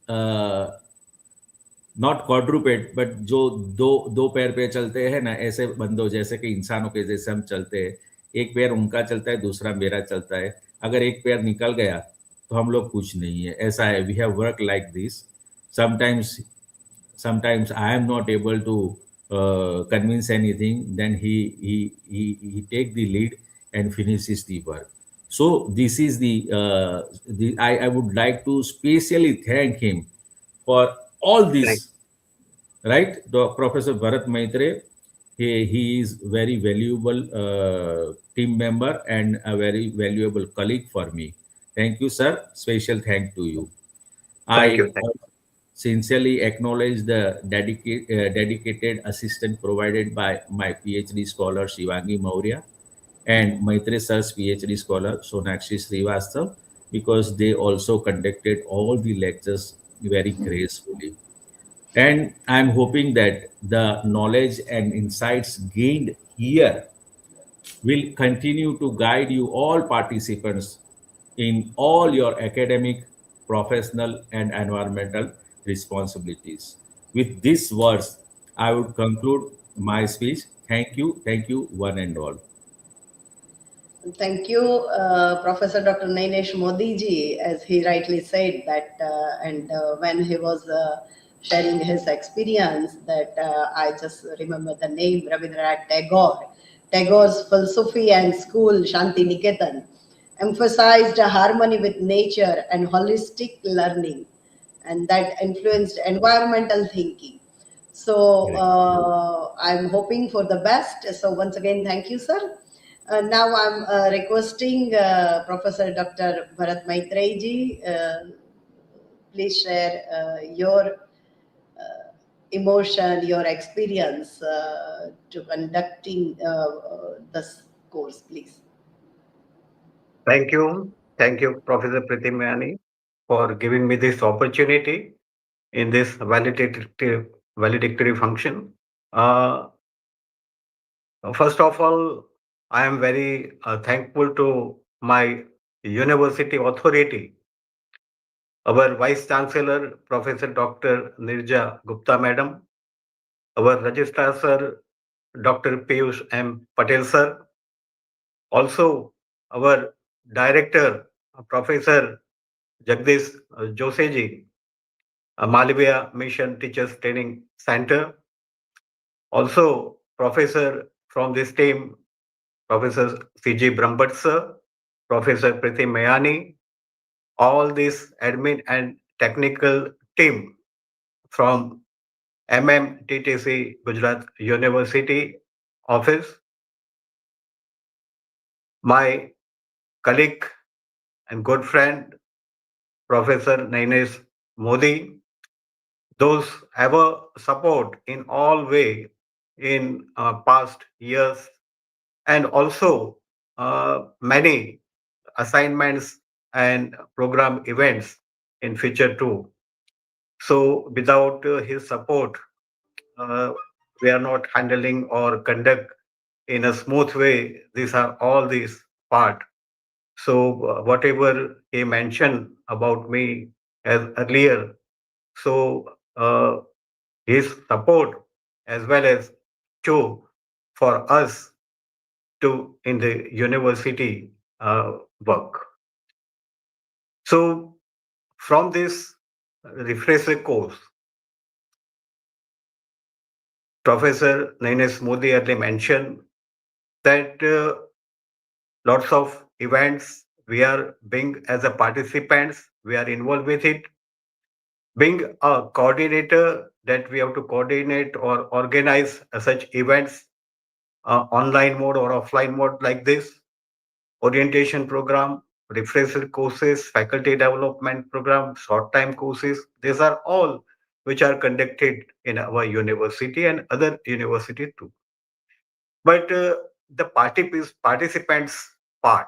uh, not क्वाड्रूपेड, but जो दो दो पैर पे चलते हैं ना, ऐसे बंदों जैसे कि इंसानों के जैसे हम चलते हैं. एक पैर उनका चलता है, दूसरा मेरा चलता है. अगर एक पैर निकल गया तो हम लोग कुछ नहीं है, ऐसा है. We have work like this sometimes sometimes I am not able to convince anything, then he take the lead and finishes the work. So this is I would like to specially thank him for all Thank, this, right? Professor Bharat Maitre, he is very valuable team member and a very valuable colleague for me. Thank you, sir. Special thank to you. thank you. I sincerely acknowledge the dedicated assistance provided by my PhD scholar Shivangi Maurya and Maitre Sir's PhD scholar Sonakshi Srivastav, because they also conducted all the lectures very gracefully. And I'm hoping that the knowledge and insights gained here will continue to guide you all participants in all your academic, professional, and environmental responsibilities. With these words, I would conclude my speech. Thank you, one and all. Thank you, Professor Dr. Nainesh Modi ji, as he rightly said that, and when he was sharing his experience, that I just remember the name Rabindranath Tagore. Tagore's philosophy and school, Shanti Niketan, emphasized harmony with nature and holistic learning, and that influenced environmental thinking. So Correct. I'm hoping for the best. So once again, thank you, sir. Now I'm requesting Professor Dr. Bharat Maitreji, please share your emotion, your experience to conducting this course, please. Thank you. Thank you, Professor Pritimayani, for giving me this opportunity in this valedictory function. Uh, First of all, I am very thankful to my university authority, our Vice Chancellor, Professor Dr. Nirja Gupta Madam, our Registrar Sir, Dr. Piyush M. Patel Sir, also our Director, Professor Jagdish Joseji, Malviya Mission Teachers Training Center, also Professor from this team, Professor C.G. Brahmbhatt Sir, Professor Priti Mayani, all this admin and technical team from MMTTC Gujarat University office, my colleague and good friend, Professor Nainesh Modi, those ever support in all way in past years, and also many assignments and program events in future too. So without his support, uh, we are not handling or conduct in a smooth way. These are all these part. So whatever he mentioned about me as earlier, so his support as well as too for us to in the university work. So from this refresher course, Professor Nainesh Modi earlier mentioned that lots of events we are being as a participants, we are involved with it. Being a coordinator, that we have to coordinate or organize such events, online mode or offline mode like this, orientation program, refresher courses, faculty development program, short time courses. These are all which are conducted in our university and other university too. But the participants part,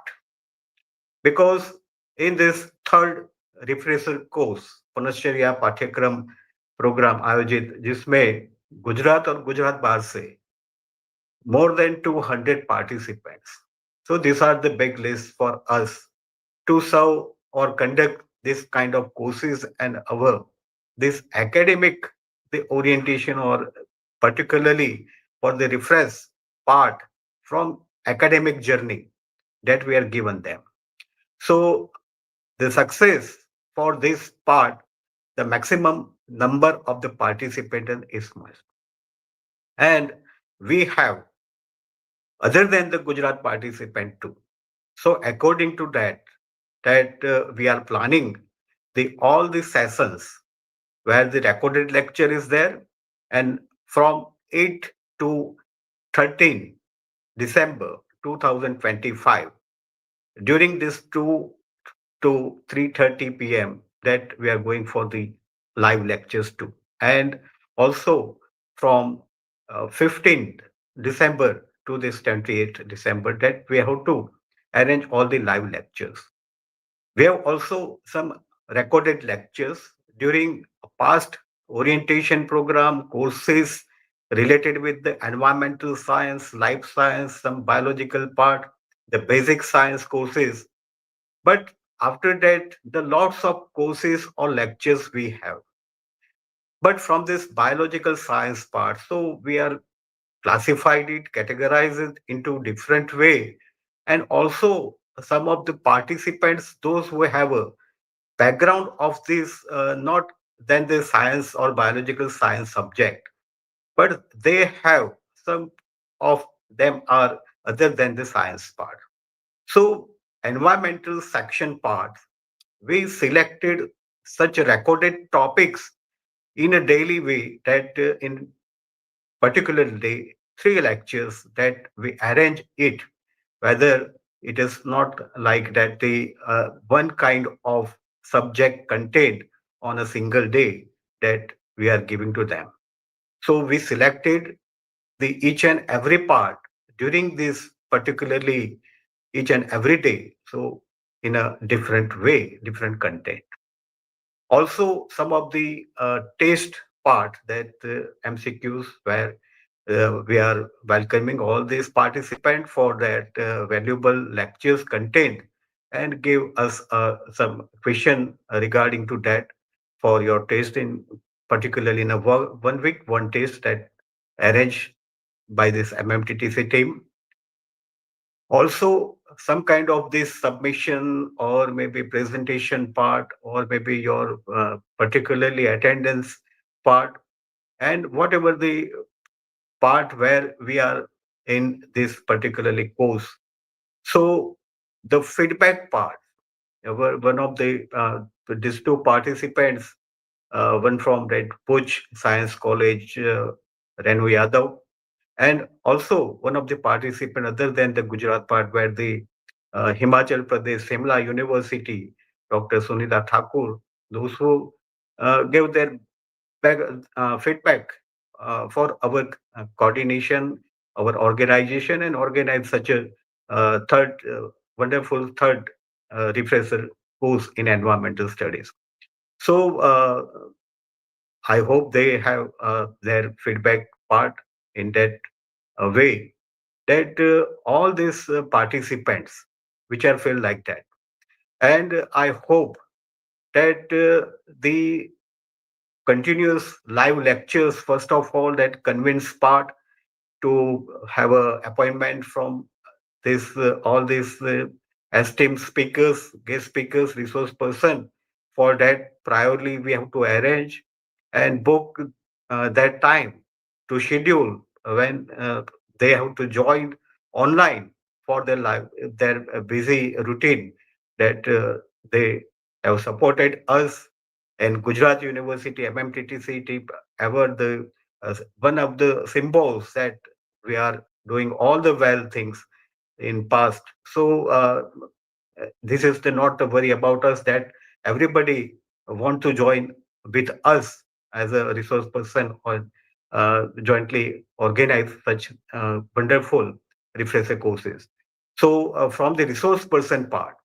because in this third refresher course पुनश्चर्या पाठ्यक्रम programme आयोजित जिसमें गुजरात और गुजरात बाहर से more than 200 participants. So these are the big list for us to serve or conduct this kind of courses, and our this academic the orientation or particularly for the refresh part from academic journey that we are given them. So the success for this part, the maximum number of the participants is much. And we have, other than the Gujarat participant too. So according to that we are planning the all the sessions where the recorded lecture is there, and from 8 to 13 December 2025, during this 2 to 3:30 p.m. that we are going for the live lectures too. And also from 15th December to this 28th December that we have to arrange all the live lectures. We have also some recorded lectures during past orientation program courses related with the environmental science, life science, some biological part, the basic science courses. But after that, the lots of courses or lectures we have. But from this biological science part, so we are classified it, categorized it into different way. And also some of the participants, those who have a background of this, not than the science or biological science subject, but they have some of them are other than the science part. So environmental section part, we selected such recorded topics in a daily way that in particular day, three lectures that we arrange it, whether it is not like that the one kind of subject contained on a single day that we are giving to them. So we selected the each and every part during this particularly each and every day. So in a different way, different content. Also, some of the taste part that MCQs where we are welcoming all these participants for that valuable lectures content and give us some question regarding to that for your taste in particularly in a 1 week one taste that arranged by this MMTTC team. Also some kind of this submission or maybe presentation part or maybe your particularly attendance part and whatever the part where we are in this particularly course. So the feedback part, one of these two participants, one from Red Puj Science College, Renu Yadav, and also one of the participants other than the Gujarat part where the Himachal Pradesh Simla University, Dr. Sunita Thakur, those who gave their back, feedback for our coordination, our organization, and organize such a third wonderful third refresher course in environmental studies. So I hope they have their feedback part in that way that all these participants which are feel like that, and I hope that the continuous live lectures first of all that convince part to have a appointment from this all these esteemed speakers, guest speakers, resource person. For that priorly we have to arrange and book that time to schedule when they have to join online for their life, their busy routine that they have supported us and Gujarat University MMTTC team ever the one of the symbols that we are doing all the well things in past. So this is the not to worry about us that everybody want to join with us as a resource person or jointly organize such wonderful refresher courses. So from the resource person part,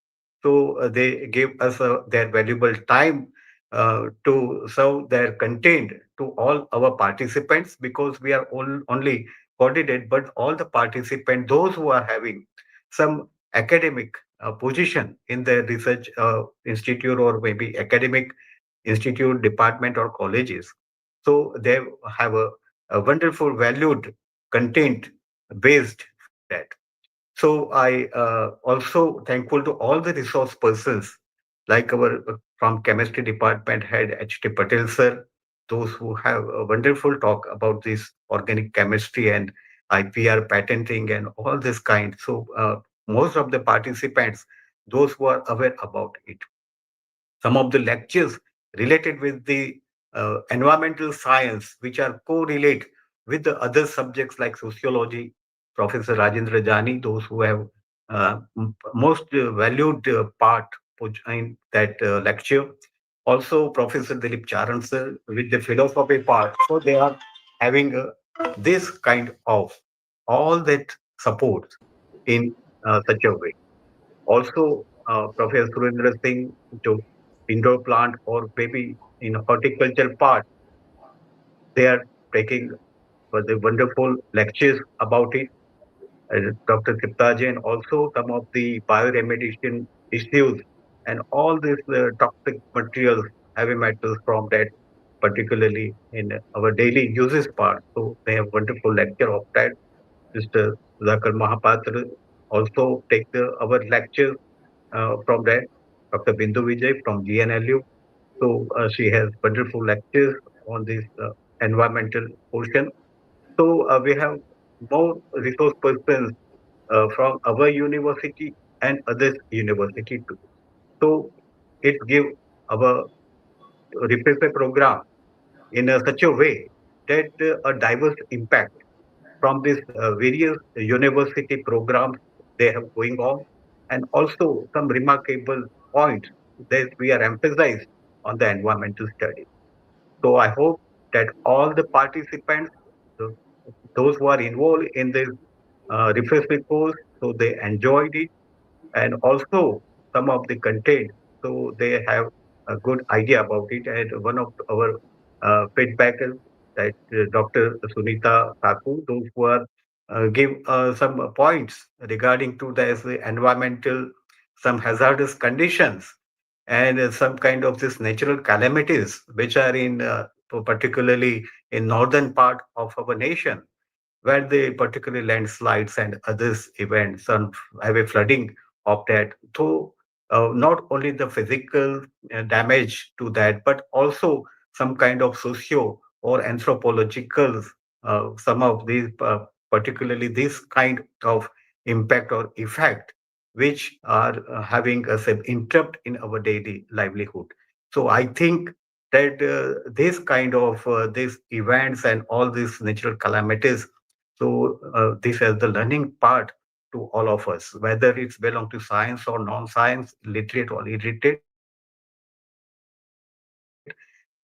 so they gave us their valuable time to serve their content to all our participants because we are all, only coordinated, but all the participants, those who are having some academic position in the research institute or maybe academic institute, department or colleges. So they have a wonderful valued content based that. So I also thankful to all the resource persons like our from chemistry department head H.T. Patel sir, those who have a wonderful talk about this organic chemistry and IPR patenting and all this kind. So most of the participants, those who are aware about it, some of the lectures related with the environmental science, which are correlate with the other subjects like sociology, Professor Rajendra Jani, those who have most valued part in that lecture. Also, Professor Dilip Charan sir with the philosophy part. So they are having this kind of all that support in such a way. Also, Professor Surendra Singh to indoor plant or maybe in horticulture part, they are taking the wonderful lectures about it. Dr. Triptaji and also some of the bioremediation issues and all these toxic materials, heavy metals from that, particularly in our daily uses part. So they have wonderful lecture of that. Mr. Zakar Mahapatra also take our lecture from that. Dr. Bindu Vijay from GNLU. So she has wonderful lectures on this environmental portion. So we have more resource persons from our university and others university too. So it give our refresher program in such a way that a diverse impact from these various university programs they have going on, and also some remarkable points that we are emphasized on the environmental study. So I hope that all the participants, tho- those who are involved in this refresher course, so they enjoyed it, and also some of the content, so they have a good idea about it. And one of our feedback is that Dr. Sunita Thakur, those who are give some points regarding to the environmental, some hazardous conditions, and some kind of this natural calamities which are in particularly in northern part of our nation, where the particularly landslides and others events and heavy flooding of that. So not only the physical damage to that, but also some kind of socio or anthropological, some of these, particularly this kind of impact or effect, which are having a some interrupt in our daily livelihood. So I think that this kind of these events and all these natural calamities, so this is the learning part to all of us, whether it's belong to science or non-science, literate or illiterate,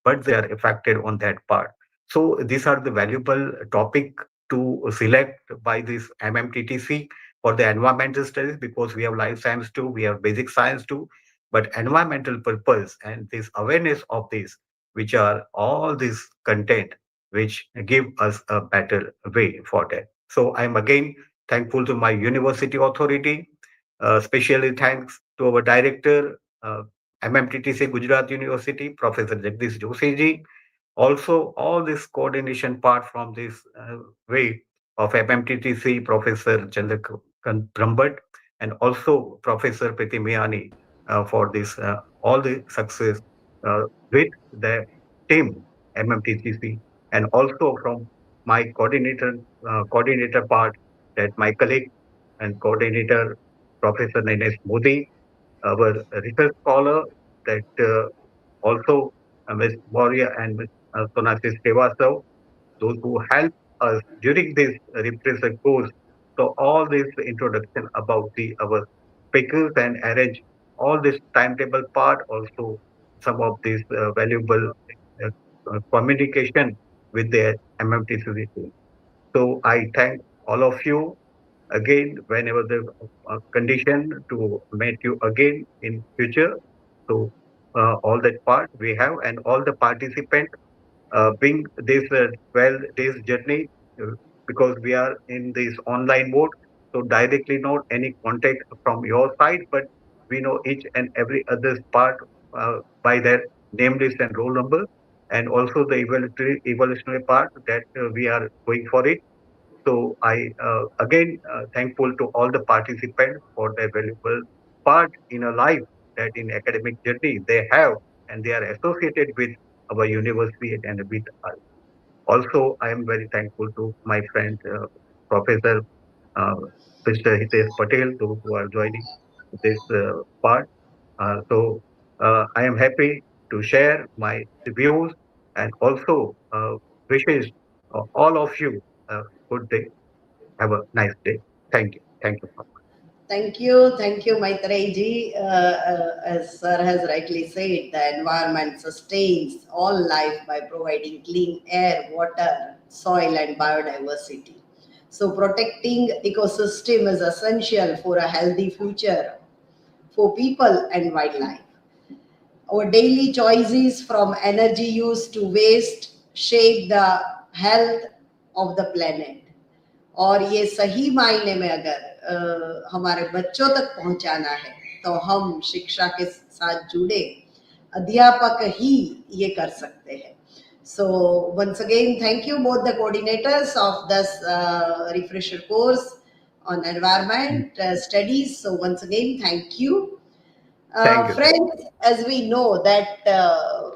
but they are affected on that part. So these are the valuable topic to select by this MMTTC for the environmental studies, because we have life science too, we have basic science too, but environmental purpose and this awareness of this, which are all this content which give us a better way for that. So I'm again thankful to my university authority. Especially thanks to our director, MMTTC Gujarat University, Professor Jagdish Joshi ji. Also, all this coordination part from this way of MMTTC, Professor Chandrakant Brahmbhatt, and also Professor Priti Miani for this all the success with the team MMTCC, and also from my coordinator part, that my colleague and coordinator Professor Naines Modi, our research scholar, that also Ms. Maurya and Ms. Sonakshi Srivastav, those who helped us during this refresher course. So all this introduction about the our speakers and arrange all this timetable part, also some of this valuable uh, communication with the MMTCC team. So I thank all of you again whenever the condition to meet you again in future. So all that part we have, and all the participants being this 12 days journey, uh, because we are in this online mode, so directly not any contact from your side, but we know each and every other's part by their name list and roll number, and also the evolutionary part that we are going for it. So I again thankful to all the participants for their valuable part in a life that in academic journey they have, and they are associated with our university and with us. Also, I am very thankful to my friend, Professor uh, Mr. Hitesh Patel, who are joining this part. I am happy to share my views and also wishes all of you good day. Have a nice day. Thank you. Thank you. Thank you, Maitreyi ji. As Sir has rightly said, the environment sustains all life by providing clean air, water, soil, and biodiversity. So, protecting ecosystem is essential for a healthy future for people and wildlife. Our daily choices from energy use to waste shape the health of the planet. और ये सही मायने में अगर हमारे बच्चों तक पहुंचाना है तो हम शिक्षा के साथ जुड़े अध्यापक ही ये कर सकते हैं. So once again, thank you both the coordinators of this refresher course on environment studies. So once again, thank you. Thank you. Friends, as we know that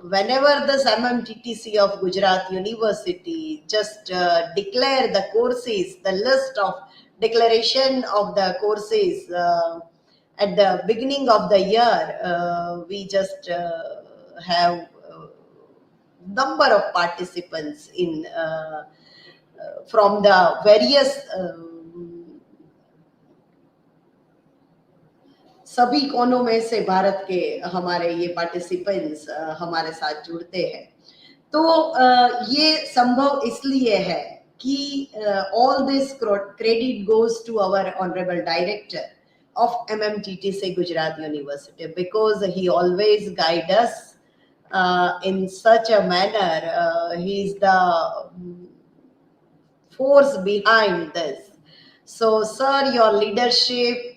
whenever this MMTTC of Gujarat University just declare the courses, the list of declaration of the courses at the beginning of the year, we just have number of participants in from the various सभी कोनों में से भारत के हमारे ये participants हमारे साथ जुड़ते हैं. तो ये संभव इसलिए है कि all this credit goes to our honorable director of MMTTC Gujarat University, because he always guide us in such a manner. He is the force behind this. So sir, your leadership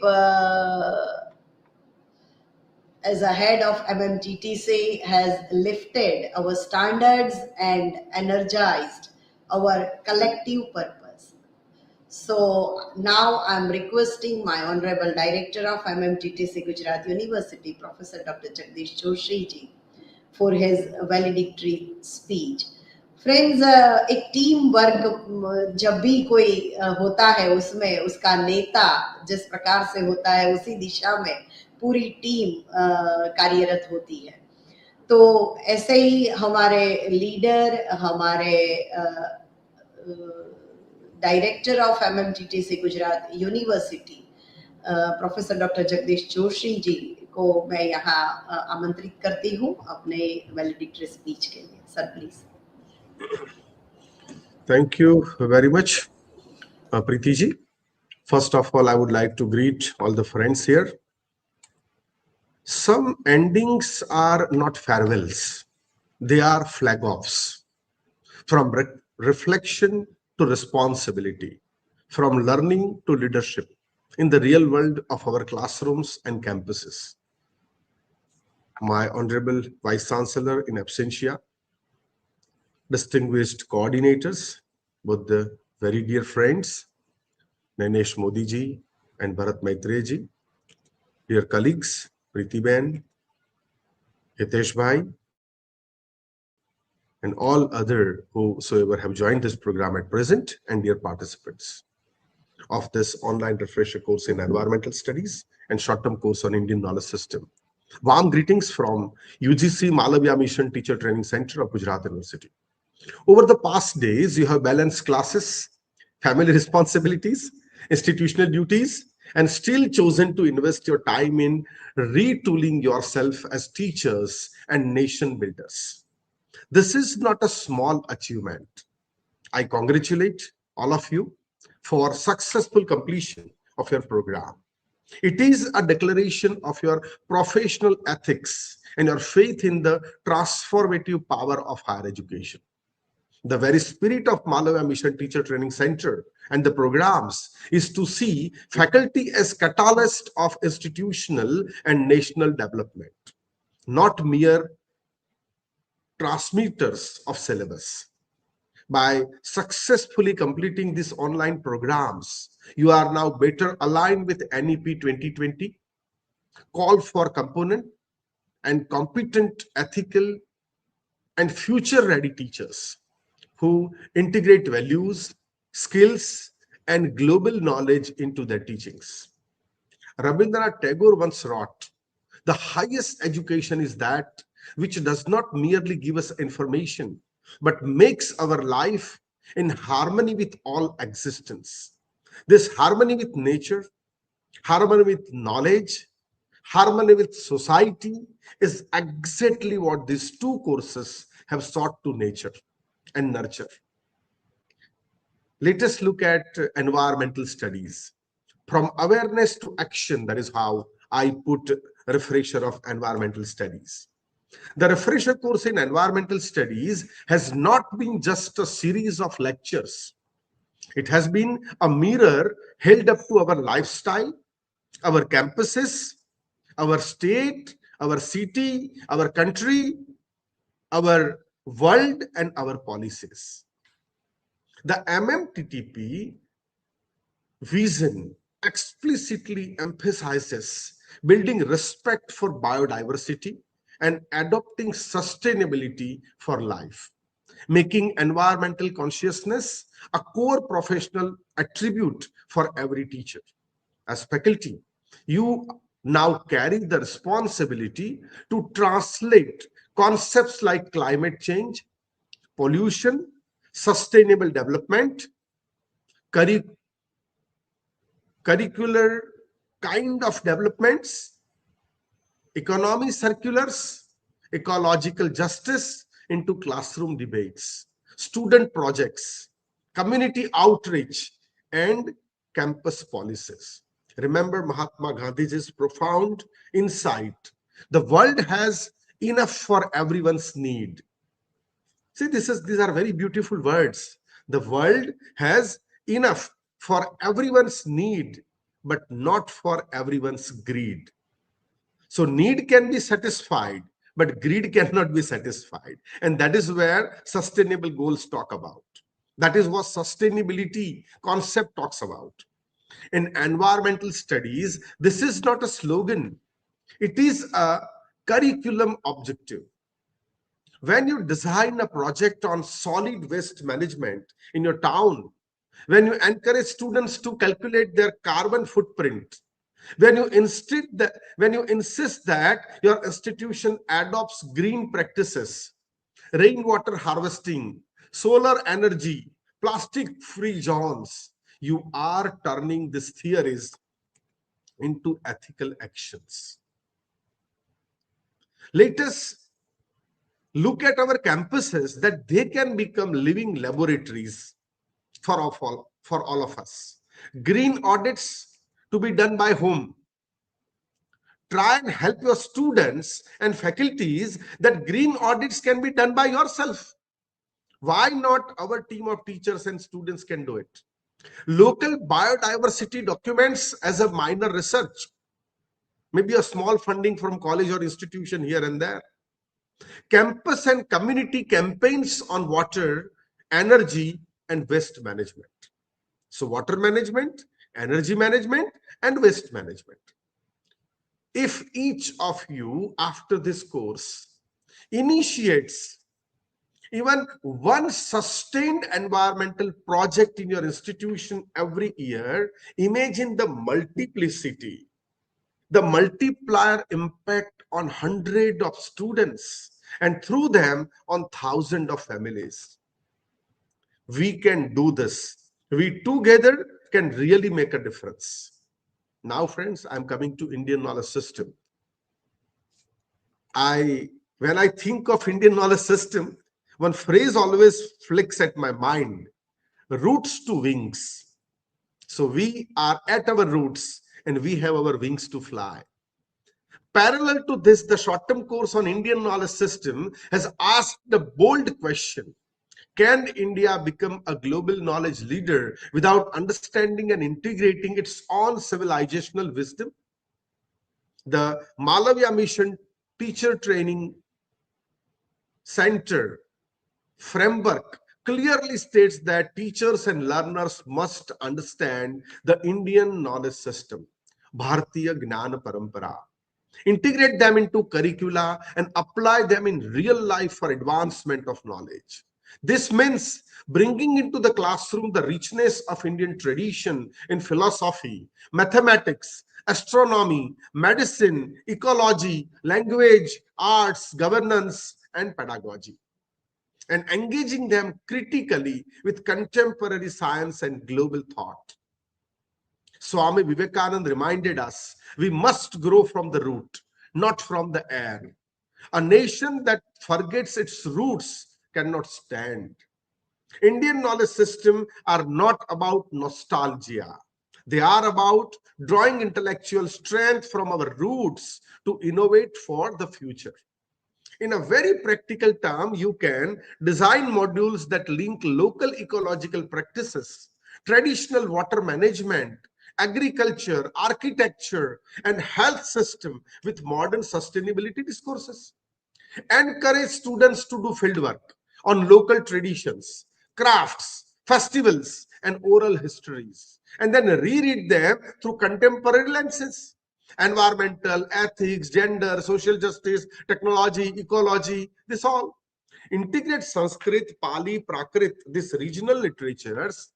as a head of MMTTC has lifted our standards and energized our collective purpose. So now I'm requesting my Honorable Director of MMTTC Gujarat University, Professor Dr. Jagdish Joshi ji, for his valedictory speech. Friends, एक team work जब भी कोई होता है उसमें उसका नेता जिस प्रकार से होता है उसी दिशा में पूरी टीम कार्यरत होती है. तो ऐसे ही हमारे लीडर, हमारे director of MMTTC Gujarat university professor doctor Jagdish Joshi ji को मैं यहाँ आमंत्रित करती हूँ अपने वैलिडिक्टरी स्पीच के लिए. Sir please. Thank you very much, Preeti ji. First of all, I would like to greet all the friends here. Some endings are not farewells, they are flag offs. From reflection to responsibility, from learning to leadership in the real world of our classrooms and campuses. My Honorable Vice Chancellor in absentia, distinguished coordinators, both the very dear friends, Nainesh Modi ji and Bharat Maitreyi ji, dear colleagues, Preeti Ben, Hitesh Bhai, and all other whosoever have joined this program at present, and dear participants of this online refresher course in environmental studies and short-term course on Indian knowledge system. Warm greetings from UGC Malavya Mission Teacher Training Center of Gujarat University. Over the past days, you have balanced classes, family responsibilities, institutional duties, and still chosen to invest your time in retooling yourself as teachers and nation builders. This is not a small achievement. I congratulate all of you for successful completion of your program. It is a declaration of your professional ethics and your faith in the transformative power of higher education. The very spirit of Malavya Mission Teacher Training Center and the programs is to see faculty as catalyst of institutional and national development, not mere transmitters of syllabus. By successfully completing these online programs, you are now better aligned with NEP 2020, call for component and competent ethical and future-ready teachers who integrate values, skills, and global knowledge into their teachings. Rabindranath Tagore once wrote, "The highest education is that which does not merely give us information, but makes our life in harmony with all existence." This harmony with nature, harmony with knowledge, harmony with society is exactly what these two courses have sought to nature and nurture. Let us look at environmental studies. From awareness to action, that is how I put refresher of environmental studies. The refresher course in environmental studies has not been just a series of lectures. It has been a mirror held up to our lifestyle, our campuses, our state, our city, our country, our world, and our policies. The MMTTP vision explicitly emphasizes building respect for biodiversity and adopting sustainability for life, making environmental consciousness a core professional attribute for every teacher. As faculty, you now carry the responsibility to translate concepts like climate change, pollution, sustainable development, curricular kind of developments, economy circulars, ecological justice into classroom debates, student projects, community outreach, and campus policies. Remember Mahatma Gandhi's profound insight: the world has enough for everyone's need. See, these are very beautiful words. The world has enough for everyone's need, but not for everyone's greed. So need can be satisfied, but greed cannot be satisfied. And that is where sustainable goals talk about. That is what sustainability concept talks about. In environmental studies, this is not a slogan. It is a curriculum objective. When you design a project on solid waste management in your town, when you encourage students to calculate their carbon footprint, when you insist that your institution adopts green practices, rainwater harvesting, solar energy, plastic-free zones, you are turning these theories into ethical actions. Let us look at our campuses that they can become living laboratories for all of us. Green audits to be done by whom? Try and help your students and faculties that green audits can be done by yourself. Why not our team of teachers and students can do it? Local biodiversity documents as a minor research, maybe a small funding from college or institution here and there. Campus and community campaigns on water, energy, and waste management. So water management, energy management, and waste management. If each of you after this course initiates even one sustained environmental project in your institution every year, imagine the multiplicity, the multiplier impact on hundreds of students and through them on thousands of families. We can do this. We together can really make a difference. Now, friends, I'm coming to Indian knowledge system. When I think of Indian knowledge system, one phrase always flicks at my mind: roots to wings. So we are at our roots and we have our wings to fly. Parallel to this, the short-term course on Indian knowledge system has asked the bold question: can India become a global knowledge leader without understanding and integrating its own civilizational wisdom? The Malavya Mission Teacher Training Center framework clearly states that teachers and learners must understand the Indian knowledge system, Bharatiya Gnana Parampara. integrate them into curricula, and apply them in real life for advancement of knowledge. This means bringing into the classroom the richness of Indian tradition in philosophy, mathematics, astronomy, medicine, ecology, language, arts, governance, and pedagogy, and engaging them critically with contemporary science and global thought. Swami Vivekananda reminded us we must grow from the root, not from the air. A nation that forgets its roots cannot stand. Indian knowledge system are not about nostalgia. They are about drawing intellectual strength from our roots to innovate for the future. In a very practical term, you can design modules that link local ecological practices, traditional water management, agriculture, architecture, and health system with modern sustainability discourses. Encourage students to do fieldwork on local traditions, crafts, festivals, and oral histories, and then reread them through contemporary lenses. Environmental, ethics, gender, social justice, technology, ecology, this all. Integrate Sanskrit, Pali, Prakrit, these regional literatures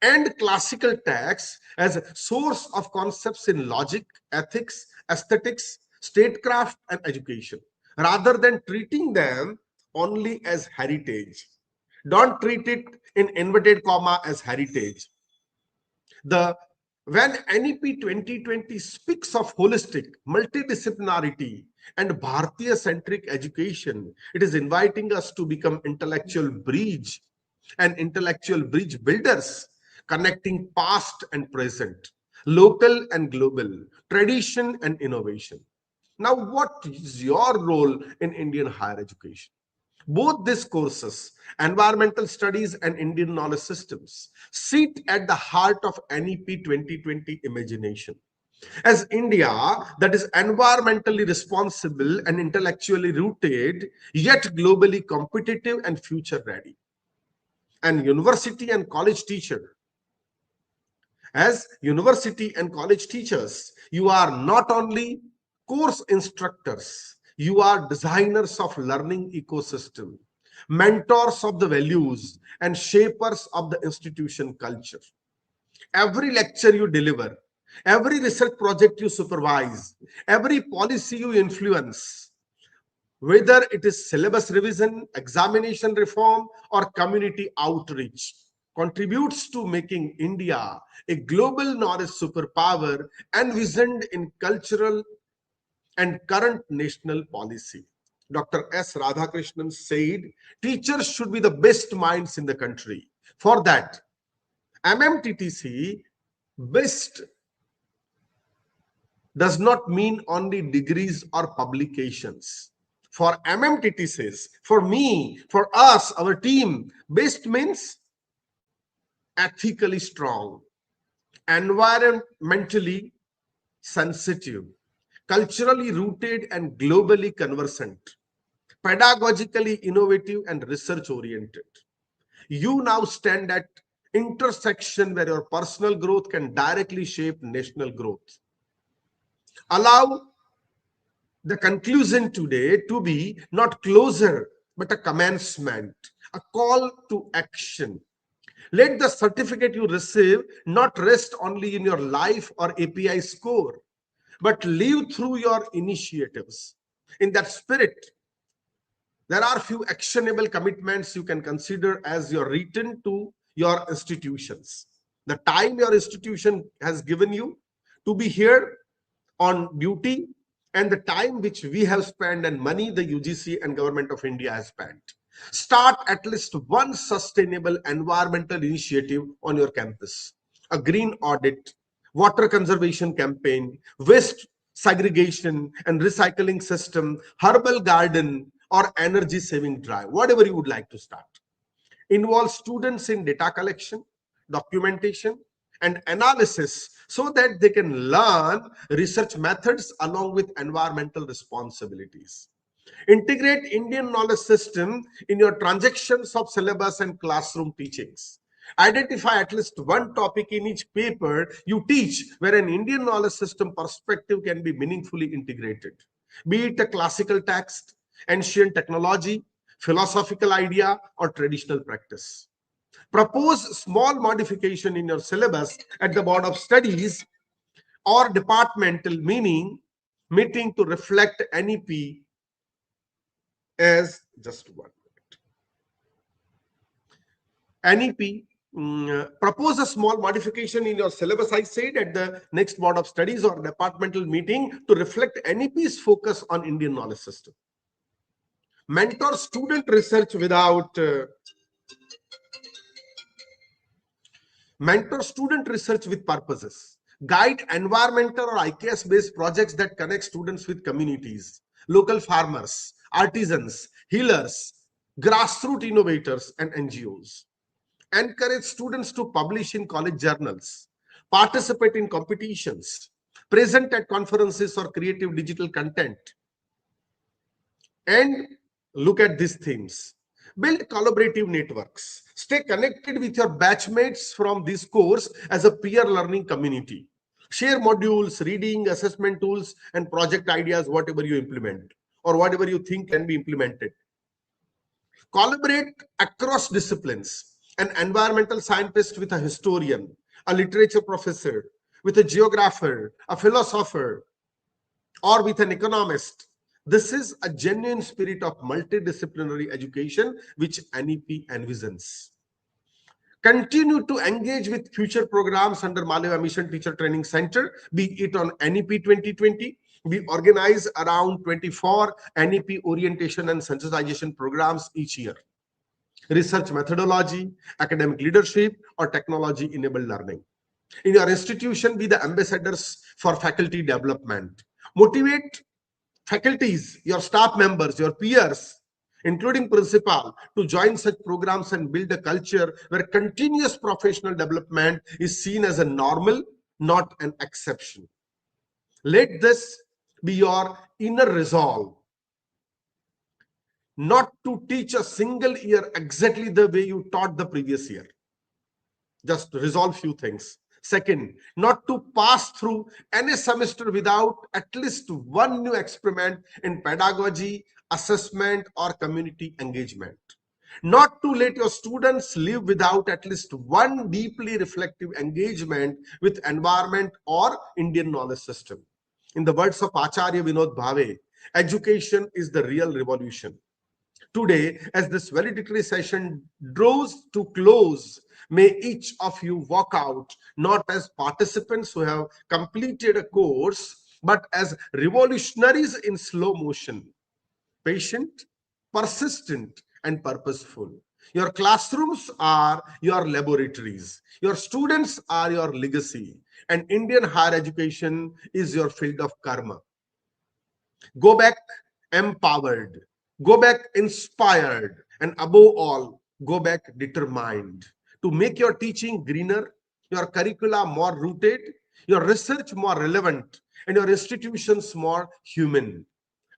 and classical texts as a source of concepts in logic, ethics, aesthetics, statecraft, and education, rather than treating them only as heritage. Don't treat it in inverted comma as heritage. The when NEP 2020 speaks of holistic, multidisciplinarity, and Bharatiya-centric education, it is inviting us to become intellectual bridge and intellectual bridge builders, connecting past and present, local and global, tradition and innovation. Now, what is your role in Indian higher education? Both these courses, environmental studies and Indian knowledge systems, sit at the heart of NEP 2020 imagination. As India that is environmentally responsible and intellectually rooted, yet globally competitive and future ready. And university and college teacher, as university and college teachers, you are not only course instructors, you are designers of learning ecosystem, mentors of the values, and shapers of the institution culture. Every lecture you deliver, every research project you supervise, every policy you influence, whether it is syllabus revision, examination reform, or community outreach, contributes to making India a global knowledge superpower envisioned in cultural and current national policy. Dr. S. Radhakrishnan said, teachers should be the best minds in the country. For that, MMTTC best does not mean only degrees or publications. For MMTTCs, for me, for us, our team, best means ethically strong, environmentally sensitive, culturally rooted and globally conversant, pedagogically innovative and research oriented. You now stand at intersection where your personal growth can directly shape national growth. Allow the conclusion today to be not closer but a commencement, a call to action. Let the certificate you receive not rest only in your life or API score, but live through your initiatives. In that spirit, there are few actionable commitments you can consider as your return to your institutions. The time your institution has given you to be here on duty, and the time which we have spent and money the UGC and Government of India has spent. Start at least one sustainable environmental initiative on your campus. A green audit, water conservation campaign, waste segregation and recycling system, herbal garden, or energy saving drive, whatever you would like to start. Involve students in data collection, documentation, and analysis so that they can learn research methods along with environmental responsibilities. Integrate Indian knowledge system in your transactions of syllabus and classroom teachings. Identify at least one topic in each paper you teach where an Indian knowledge system perspective can be meaningfully integrated, be it a classical text, ancient technology, philosophical idea, or traditional practice. Propose small modification in your syllabus at the board of studies or departmental meeting to reflect NEP as just one. NEP, propose a small modification in your syllabus, I said, at the next board of studies or departmental meeting to reflect NEP's focus on Indian knowledge system. Mentor student research with purposes. Guide environmental or IKS based projects that connect students with communities, local farmers, artisans, healers, grassroots innovators, and NGOs. Encourage students to publish in college journals, participate in competitions, present at conferences or creative digital content. And look at these themes. Build collaborative networks. Stay connected with your batchmates from this course as a peer learning community. Share modules, reading, assessment tools, and project ideas, whatever you implement or whatever you think can be implemented. Collaborate across disciplines. An environmental scientist with a historian, a literature professor, with a geographer, a philosopher, or with an economist. This is a genuine spirit of multidisciplinary education which NEP envisions. Continue to engage with future programs under Maleva Mission Teacher Training Center, be it on NEP 2020. We organize around 24 NEP orientation and sensitization programs each year. Research methodology, academic leadership, or technology-enabled learning. In your institution, be the ambassadors for faculty development. Motivate faculties, your staff members, your peers, including principal, to join such programs and build a culture where continuous professional development is seen as a normal, not an exception. Let this be your inner resolve, not to teach a single year exactly the way you taught the previous year. Just resolve few things. Second, not to pass through any semester without at least one new experiment in pedagogy, assessment, or community engagement. Not to let your students live without at least one deeply reflective engagement with environment or Indian knowledge system. In the words of Acharya Vinod Bhave, education is the real revolution. Today, as this valedictory session draws to close, may each of you walk out not as participants who have completed a course, but as revolutionaries in slow motion, patient, persistent, and purposeful. Your classrooms are your laboratories. Your students are your legacy. And Indian higher education is your field of karma. Go back empowered. Go back inspired, and above all, go back determined to make your teaching greener, your curricula more rooted, your research more relevant, and your institutions more human.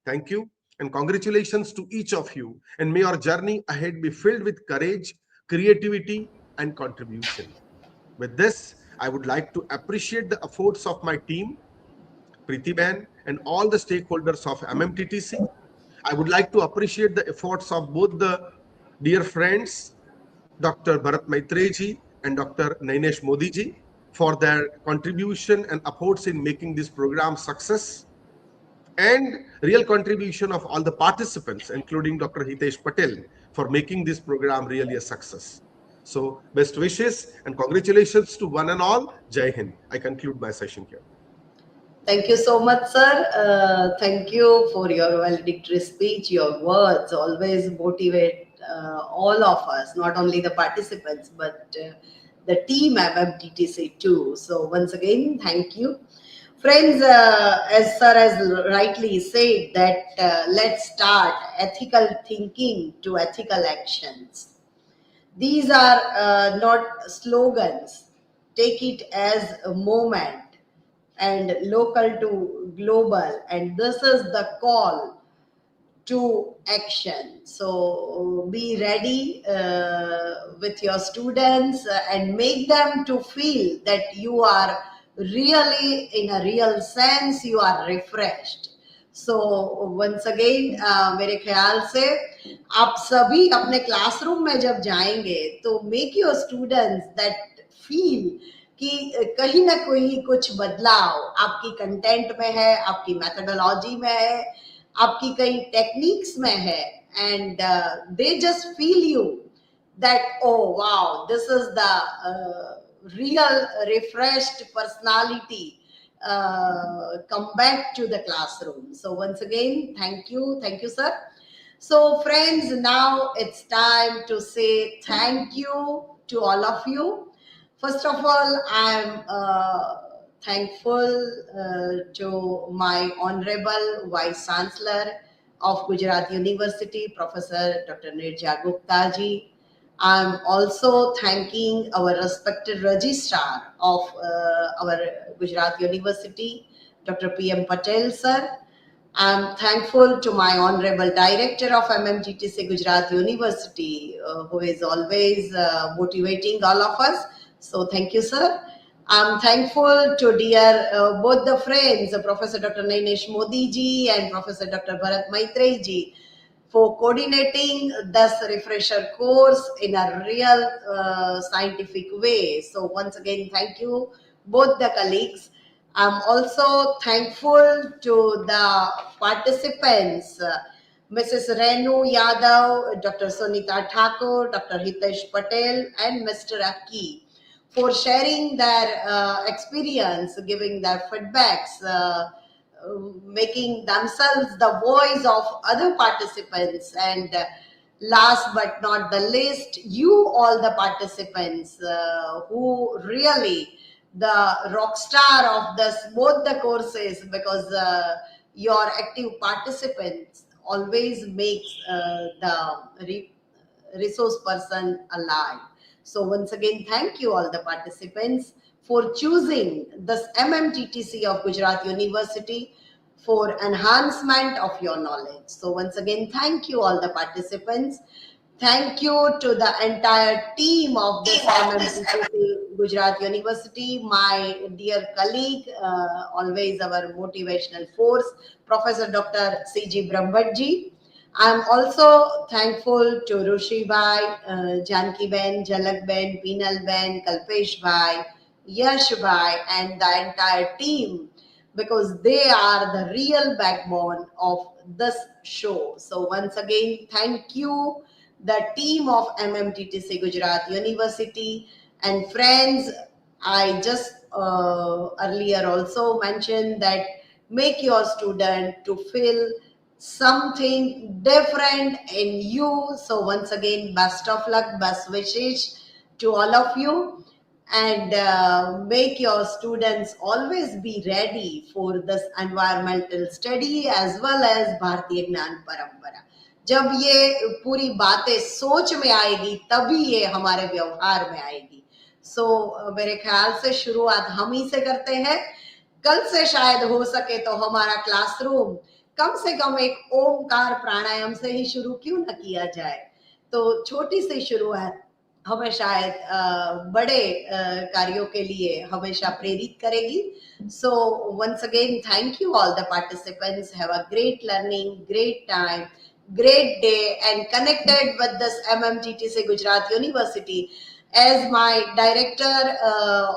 Thank you and congratulations to each of you, and may your journey ahead be filled with courage, creativity, and contribution. With this, I would like to appreciate the efforts of my team, Preeti Ben, and all the stakeholders of MMTTC. I would like to appreciate the efforts of both the dear friends, Dr. Bharat Maitreji and Dr. Nainesh Modiji, for their contribution and efforts in making this program success, and real contribution of all the participants, including Dr. Hitesh Patel, for making this program really a success. So best wishes and congratulations to one and all. Jai Hind. I conclude my session here. Thank you so much, sir. Thank you for your valedictory speech. Your words always motivate all of us, not only the participants, but the team MMTTC too. So once again, thank you. Friends, as sir has rightly said, that let's start ethical thinking to ethical actions. These are not slogans. Take it as a moment, and local to global, and this is the call to action. So be ready with your students and make them to feel that you are really, in a real sense, you are refreshed. So once again मेरे ख्याल से आप सभी अपने classroom में जब जाएंगे तो make your students that feel कि कहीं ना कहीं कुछ बदलाव आपकी कंटेंट में है, आपकी मेथोडोलॉजी में है, आपकी कई टेक्निक्स में है, and they just feel you that, oh wow, this is the real refreshed personality come back to the classroom. So once again, thank you sir. So friends, now it's time to say thank you to all of you. First of all, I'm thankful to my Honorable Vice Chancellor of Gujarat University, Professor Dr. Nirja Gupta ji. I'm also thanking our respected registrar of our Gujarat University, Dr. P.M. Patel sir. I'm thankful to my Honorable Director of MMGTC Gujarat University, who is always motivating all of us. So thank you, sir. I'm thankful to dear both the friends, Professor Dr. Nainesh Modi ji and Professor Dr. Bharat Maitre ji, for coordinating this refresher course in a real scientific way. So once again, thank you, both the colleagues. I'm also thankful to the participants, Mrs. Renu Yadav, Dr. Sunita Thakur, Dr. Hitesh Patel, and Mr. Aki, for sharing their experience, giving their feedbacks, making themselves the voice of other participants, and last but not the least, you all the participants who really the rock star of this both the courses, because your active participants always makes the resource person alive. So once again, thank you all the participants for choosing this MMTTC of Gujarat University for enhancement of your knowledge. So once again, thank you all the participants. Thank you to the entire team of this MMTTC Gujarat University, my dear colleague, always our motivational force, Professor Dr. C.G. Brahmbhatt. I'm also thankful to Rushi Bhai, Janki Ben, Jalak Ben, Peenal Ben, Kalpesh Bhai, Yash Bhai, and the entire team, because they are the real backbone of this show. So once again, thank you, the team of MMTTC Gujarat University. And friends, I just earlier also mentioned that make your student to feel something different in you. So once again, best of luck, best wishes to all of you, and make your students always be ready for this environmental study as well as Bharatiya Gnan Parampara. जब ये पूरी बातें सोच में आएगी तभी ये हमारे व्यवहार में आएगी. सो मेरे ख्याल से शुरुआत हम ही से करते हैं. कल से शायद हो सके तो हमारा क्लासरूम कम से कम एक ओमकार प्राणायाम से ही शुरू क्यों न किया जाए. तो छोटी सी शुरुआत हमें शायद बड़े कार्यों के लिए हमेशा प्रेरित करेगी. So once again, thank you all the participants. Have a great learning, great time, great day, and connected with this MMTTC Gujarat University. As my director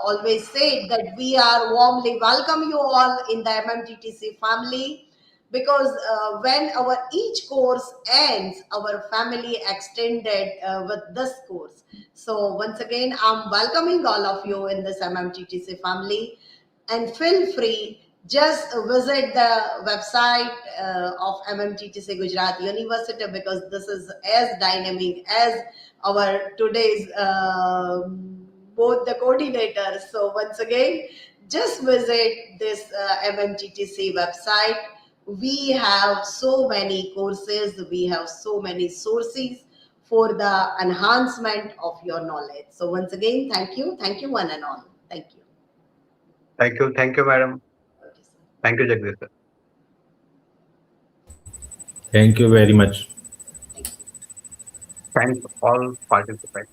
always said, that we are warmly welcome you all in the MMTTC family, because when our each course ends, our family extended with this course. So once again, I'm welcoming all of you in this MMTTC family, and feel free, just visit the website of MMTTC Gujarat University, because this is as dynamic as our today's both the coordinators. So once again, just visit this MMTTC website. We have so many courses, we have so many sources for the enhancement of your knowledge. So once again, thank you one and all. Thank you. Thank you, madam. Thank you, Jagdish sir. Thank you very much. Thanks all participants.